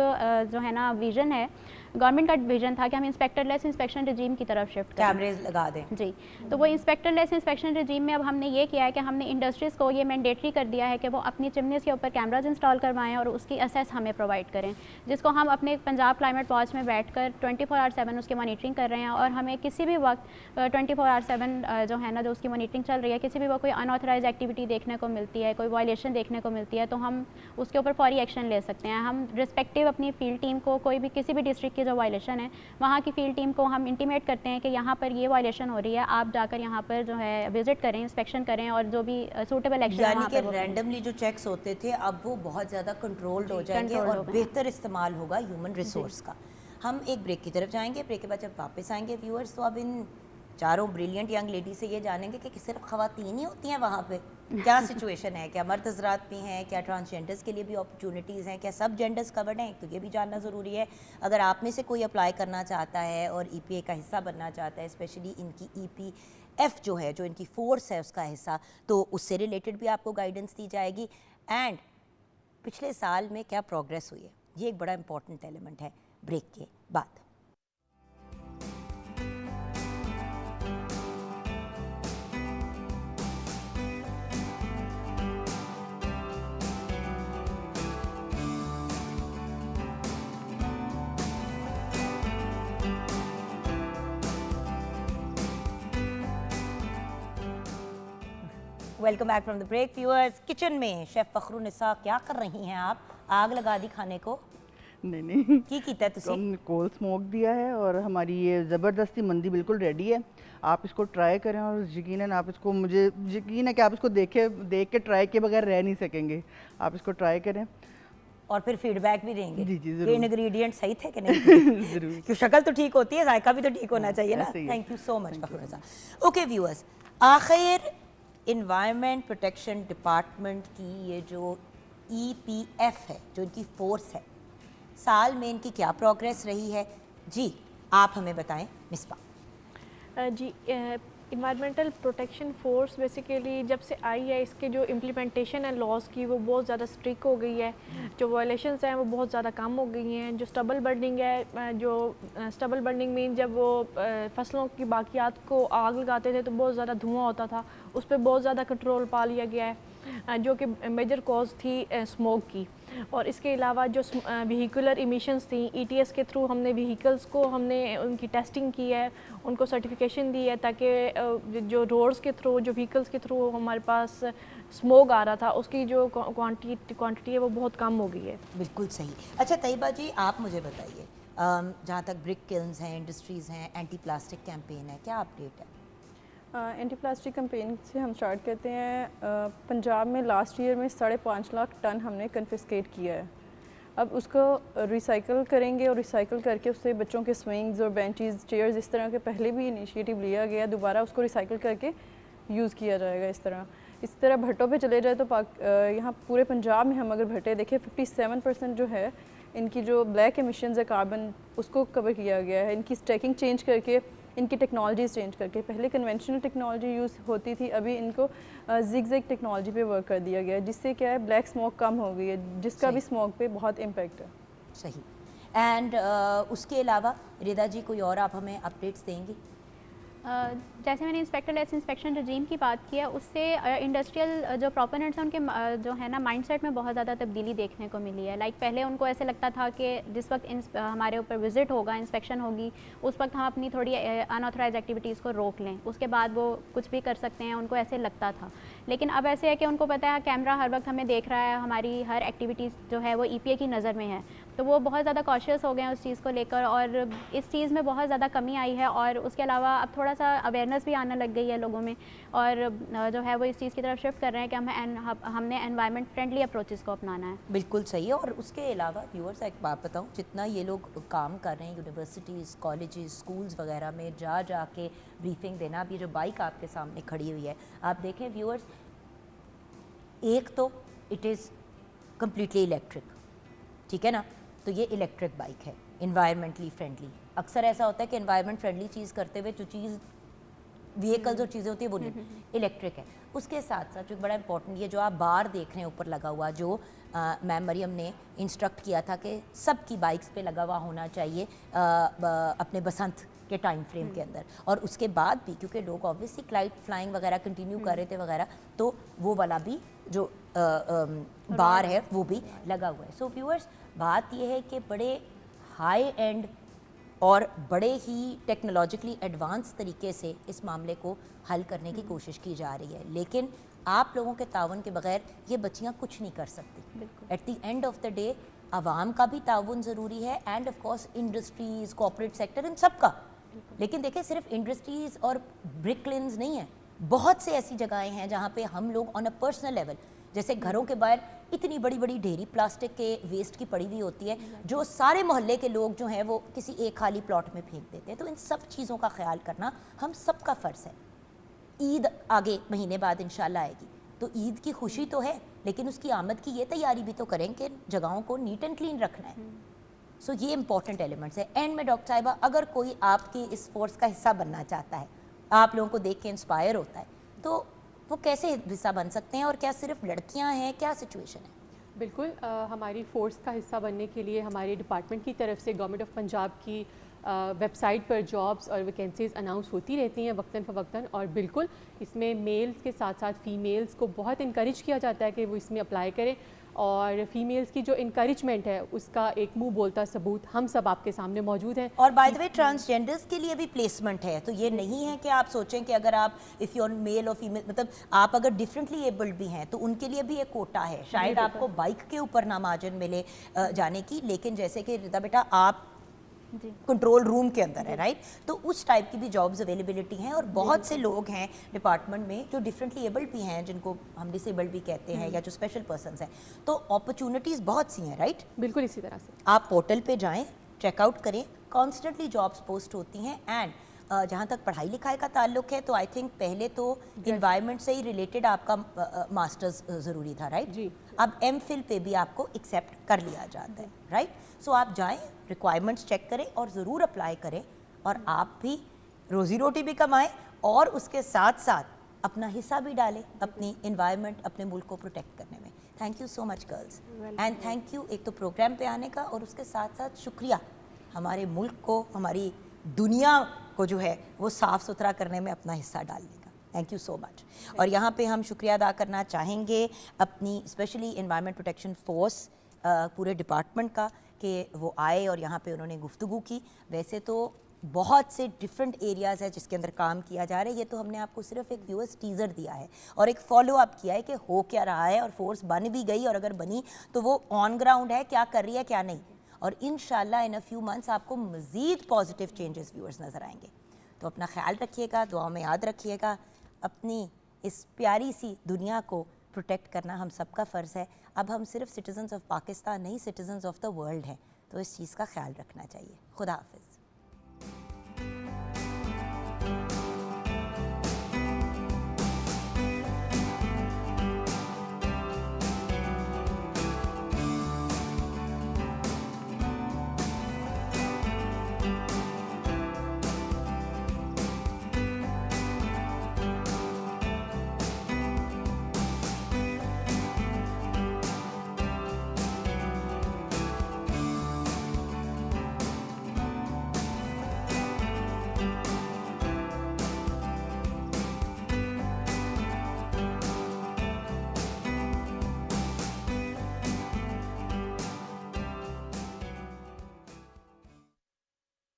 जो है ना विज़न है, गवर्नमेंट का विजन था कि हम इंस्पेक्टरलेस इंस्पेक्शन रिजीम की तरफ शिफ्ट करें, कैमरेज लगा दें। जी, तो वो इंस्पेक्टरलेस इंस्पेक्शन रिजीम में अब हमने ये किया है कि हमने इंडस्ट्रीज़ को ये मैंडेटरी कर दिया है कि वो अपनी चिमनीज़ के ऊपर कैमराज इंस्टॉल करवाएं और उसकी असेस हमें प्रोवाइड करें, जिसको हम अपने पंजाब क्लाइमेट वॉच में बैठकर 24/7 उसकी मॉनिटरिंग कर रहे हैं। और हमें किसी भी वक्त 24/7 जो है ना, जो उसकी मॉनिटरिंग चल रही है, किसी भी वक्त कोई अनऑथराइज एक्टिविटी देखने को मिलती है, कोई वायलेशन देखने को मिलती है, तो हम उसके ऊपर फौरी एक्शन ले सकते हैं। हम रिस्पेक्टिव अपनी फील्ड टीम को, कोई भी किसी भी डिस्ट्रिक्ट की जो वायलेशन है, वहाँ की फील्ड टीम को हम इंटीमेट करते हैं कि यहाँ पर ये वायलेशन हो रही है, आप जाकर यहाँ पर जो है विजिट करें, इंस्पेक्शन करें और जो भी सूटेबल एक्शन है यानी कि रैंडमली जो चेक्स होते थे अब वो बहुत ज़्यादा कंट्रोल्ड हो जाएंगे और बेहतर इस्तेमाल होगा ह्यूमन रिसोर्स का। हम एक ब्रेक की तरफ जाएंगे, ब्रेक के बाद जब वापस आएंगे व्यूअर्स, तो अब इन चारों ब्रिलियंट यंग लेडी से ये जानेंगे कि सिर्फ ख़वातीन ही होती हैं वहाँ पे, क्या सिचुएशन है, क्या मर्द हज़रात भी हैं, क्या ट्रांसजेंडर्स के लिए भी अपॉर्चुनिटीज़ हैं, क्या सब जेंडर्स कवर्ड हैं, तो ये भी जानना ज़रूरी है। अगर आप में से कोई अप्लाई करना चाहता है और EPA का हिस्सा बनना चाहता है, स्पेशली इनकी EPF जो है, जो इनकी फोर्स है उसका हिस्सा, तो उससे रिलेटेड भी आपको गाइडेंस दी जाएगी। एंड पिछले साल में क्या प्रोग्रेस हुई है, ये एक बड़ा इंपॉर्टेंट एलिमेंट है। ब्रेक के बाद welcome back from the break viewers. Kitchen में शेफ फखरुनिसा क्या कर रही हैं आप? आग लगा दी खाने को? नहीं की कीता है तुसी? हमने कोल स्मोक दिया है और हमारी ये ज़बरदस्ती मंदी बिल्कुल रेडी है। आप इसको ट्राई करें और यकीनन आप इसको, मुझे यकीन है कि आप इसको देख के ट्राई के बगैर रह नहीं सकेंगे। आप इसको ट्राई करें और फिर फीडबैक भी देंगे। जी जी कि जरूर इंग्रेडिएंट सही थे कि नहीं। जरूर। क्योंकि शक्ल तो ठीक होती है, जायका भी तो ठीक होना चाहिए ना। ऐसे ही है। Thank you so much Fakhrunnisa. Okay viewers, आखिर इन्वायरमेंट प्रोटेक्शन डिपार्टमेंट की ये जो EPF है, जो इनकी फोर्स है, साल में इनकी क्या प्रोग्रेस रही है? जी आप हमें बताएं मिसबा। जी, इन्वायरमेंटल प्रोटेक्शन फोर्स बेसिकली जब से आई है, इसके जो इम्प्लीमेंटेशन है लॉज की वो बहुत ज़्यादा स्ट्रिक्ट हो गई है, जो वायलेशंस हैं वो बहुत ज़्यादा कम हो गई हैं। जो स्टबल बर्निंग है, जो स्टबल बर्निंग मीन जब वो फसलों की बाकियात को आग लगाते थे तो बहुत ज़्यादा धुआं होता था, उस पर बहुत ज़्यादा कंट्रोल पा लिया गया है, जो कि मेजर कॉज थी स्मोक की। और इसके अलावा जो व्हीकुलर इमिशंस थी, ETS के थ्रू हमने व्हीकल्स को हमने उनकी टेस्टिंग की है, उनको सर्टिफिकेशन दी है, ताकि जो रोड्स के थ्रू, जो व्हीकल्स के थ्रू हमारे पास स्मोक आ रहा था, उसकी जो क्वांटिटी है वो बहुत कम हो गई है। बिल्कुल सही। अच्छा तैयबा जी, आप मुझे बताइए, जहाँ तक ब्रिक किल्न्स हैं, इंडस्ट्रीज़ हैं, एंटी प्लास्टिक कैंपेन है, क्या अपडेट है? एंटी प्लास्टिक कैंपेन से हम स्टार्ट करते हैं। पंजाब में लास्ट ईयर में 5.5 लाख टन हमने कन्फिस्केट किया है। अब उसको रिसाइकल करेंगे और रिसाइकल करके उससे बच्चों के स्विंग्स और बेंचेस, चेयर्स, इस तरह के पहले भी इनिशिएटिव लिया गया, दोबारा उसको रिसाइकल करके यूज़ किया जाएगा। इस तरह भट्टों पे चले जाए तो यहाँ पूरे पंजाब में हम अगर भट्टे देखें, 57% जो है इनकी जो ब्लैक एमिशंस है कार्बन, उसको कवर किया गया है। इनकी स्टैकिंग चेंज करके, इनकी टेक्नोलॉजीज चेंज करके, पहले कन्वेंशनल टेक्नोलॉजी यूज़ होती थी, अभी इनको जिग-जैग टेक्नोलॉजी पे वर्क कर दिया गया है, जिससे क्या है ब्लैक स्मोक कम हो गई है, जिसका भी स्मोक पे बहुत इम्पैक्ट है। सही। एंड उसके अलावा रिदा जी कोई और आप हमें अपडेट्स देंगी? जैसे मैंने इंस्पेक्टरलेस इंस्पेक्शन रजीम की बात की है, उससे इंडस्ट्रियल जो प्रोपोनेंट्स हैं उनके जो है ना माइंडसेट में बहुत ज़्यादा तब्दीली देखने को मिली है। लाइक पहले उनको ऐसे लगता था कि जिस वक्त हमारे ऊपर विज़िट होगा, इंस्पेक्शन होगी, उस वक्त हम अपनी थोड़ी अनऑथराइज एक्टिविटीज़ को रोक लें, उसके बाद वो कुछ भी कर सकते हैं, उनको ऐसे लगता था। लेकिन अब ऐसे है कि उनको पता है कैमरा हर वक्त हमें देख रहा है, हमारी हर एक्टिविटीज़ जो है वो EPA की नज़र में है, तो वो बहुत ज़्यादा कॉशियस हो गए हैं उस चीज़ को लेकर, और इस चीज़ में बहुत ज़्यादा कमी आई है। और उसके अलावा अब थोड़ा सा अवेयरनेस भी आने लग गई है लोगों में, और जो है वो इस चीज़ की तरफ शिफ्ट कर रहे हैं कि हमने एनवायरनमेंट फ्रेंडली अप्रोचेस को अपनाना है। बिल्कुल सही है। और उसके अलावा व्यूअर्स एक बात बताऊं, जितना ये लोग काम कर रहे हैं यूनिवर्सिटीज़, कॉलेजेस, स्कूल्स वगैरह में जा के ब्रीफिंग देना, अब ये जो बाइक आपके सामने खड़ी हुई है, आप देखें व्यूअर्स, एक तो इट इज़ कम्प्लीटली इलेक्ट्रिक, ठीक है ना, तो ये इलेक्ट्रिक बाइक है, इन्वायरमेंटली फ्रेंडली। अक्सर ऐसा होता है कि इन्वायरमेंट फ्रेंडली चीज़ करते हुए जो चीज़ व्हीकल्स और चीज़ें होती है वो नहीं, इलेक्ट्रिक है। उसके साथ साथ जो बड़ा इंपॉर्टेंट, ये जो आप बार देख रहे हैं ऊपर लगा हुआ, जो मैम मरियम ने इंस्ट्रक्ट किया था कि सबकी बाइक्स पे लगा हुआ होना चाहिए अपने बसंत के टाइम फ्रेम के अंदर, और उसके बाद भी क्योंकि लोग ऑब्वियसली क्लाइट फ्लाइंग वगैरह कंटिन्यू कर रहे थे वगैरह, तो वो वाला भी जो बार है वो भी लगा हुआ है। सो व्यूअर्स, बात ये है कि बड़े हाई एंड और बड़े ही टेक्नोलॉजिकली एडवांस तरीके से इस मामले को हल करने की कोशिश की जा रही है, लेकिन आप लोगों के ताउन के बगैर ये बच्चियाँ कुछ नहीं कर सकती। At the end of the day आवाम का भी ताउन ज़रूरी है, and of course industries, corporate sector, इन सब का। लेकिन देखिए, सिर्फ इंडस्ट्रीज़ और ब्रिकलिन्स नहीं है, बहुत से ऐसी जगहें हैं जहाँ पे हम लोग ऑन अ पर्सनल लेवल, जैसे घरों के बाहर इतनी बड़ी बड़ी ढेरी प्लास्टिक के वेस्ट की पड़ी हुई होती है, जो सारे मोहल्ले के लोग जो हैं वो किसी एक खाली प्लॉट में फेंक देते हैं। तो इन सब चीज़ों का ख्याल करना हम सब का फ़र्ज़ है। ईद आगे महीने बाद इंशाल्लाह आएगी, तो ईद की खुशी तो है, लेकिन उसकी आमद की ये तैयारी भी तो करें कि जगहों को नीट एंड क्लीन रखना है। सो ये इंपॉर्टेंट एलिमेंट्स है। एंड में डॉक्टर साहिबा, अगर कोई आपकी इस फोर्स का हिस्सा बनना चाहता है, आप लोगों को देख के इंस्पायर होता है, तो वो कैसे हिस्सा बन सकते हैं, और क्या सिर्फ लड़कियां हैं, क्या सिचुएशन है? बिल्कुल, हमारी फोर्स का हिस्सा बनने के लिए हमारे डिपार्टमेंट की तरफ से गवर्नमेंट ऑफ पंजाब की वेबसाइट पर जॉब्स और वैकेंसीज़ अनाउंस होती रहती हैं वक्तन फ़वक्तन, और बिल्कुल इसमें मेल्स के साथ साथ फ़ीमेल्स को बहुत इनकरेज किया जाता है कि वो इसमें अप्लाई करें, और फीमेल्स की जो इनकरेजमेंट है उसका एक मुंह बोलता सबूत हम सब आपके सामने मौजूद हैं। और बाय द वे, ट्रांसजेंडर्स के लिए भी प्लेसमेंट है, तो ये नहीं है कि आप सोचें कि अगर आप इफ़ यू मेल और फीमेल, मतलब आप अगर डिफरेंटली एबल्ड भी हैं तो उनके लिए भी एक कोटा है। शायद आपको बाइक के ऊपर ना मार्जिन मिले जाने की, लेकिन जैसे कि रिदा बेटा आप कंट्रोल रूम के अंदर है, राइट, तो उस टाइप की भी जॉब्स अवेलेबिलिटी हैं, और बहुत से लोग हैं डिपार्टमेंट में जो डिफरेंटली एबल्ड भी हैं, जिनको हम डिसेबल्ड भी कहते हैं, या जो स्पेशल पर्सनस हैं, तो अपॉर्चुनिटीज़ बहुत सी हैं, राइट। बिल्कुल इसी तरह से आप पोर्टल पे जाएं, चेकआउट करें, कॉन्स्टेंटली जॉब्स पोस्ट होती हैं। एंड जहाँ तक पढ़ाई लिखाई का ताल्लुक है, तो आई थिंक पहले तो इन्वायरमेंट से ही रिलेटेड आपका मास्टर्स ज़रूरी था, राइट जी। अब MPhil पे भी आपको एक्सेप्ट कर लिया जाता है, राइट। सो आप जाएं, रिक्वायरमेंट्स चेक करें और ज़रूर अप्लाई करें, और आप भी रोज़ी रोटी भी कमाएं, और उसके साथ साथ अपना हिस्सा भी डालें अपनी इन्वायरमेंट, अपने मुल्क को प्रोटेक्ट करने में। Thank you so much girls, and thank you एक तो प्रोग्राम पे आने का, और उसके साथ साथ शुक्रिया हमारे मुल्क को, हमारी दुनिया को जो है वो साफ़ सुथरा करने में अपना हिस्सा डालने का। Thank you so much. और यहाँ पे हम शुक्रिया अदा करना चाहेंगे अपनी स्पेशली एनवायरनमेंट प्रोटेक्शन फोर्स पूरे डिपार्टमेंट का, कि वो आए और यहाँ पे उन्होंने गुफ्तगू की। वैसे तो बहुत से डिफरेंट एरियाज़ है जिसके अंदर काम किया जा रहा है, ये तो हमने आपको सिर्फ एक व्यूअर्स टीज़र दिया है और एक फॉलो अप किया है कि हो क्या रहा है, और फोर्स बन भी गई, और अगर बनी तो वो ऑन ग्राउंड है, क्या कर रही है क्या नहीं, और इंशाल्लाह इन अ फ्यू मंथ्स आपको मज़ीद पॉजिटिव चेंजेस व्यूअर्स नज़र आएंगे। तो अपना ख्याल रखिएगा, दुआ में याद रखिएगा, अपनी इस प्यारी सी दुनिया को प्रोटेक्ट करना हम सबका फ़र्ज़ है। अब हम सिर्फ सिटीज़न्स ऑफ पाकिस्तान नहीं, सिटीज़न्स ऑफ द वर्ल्ड हैं, तो इस चीज़ का ख्याल रखना चाहिए। खुदा हाफ़िज़।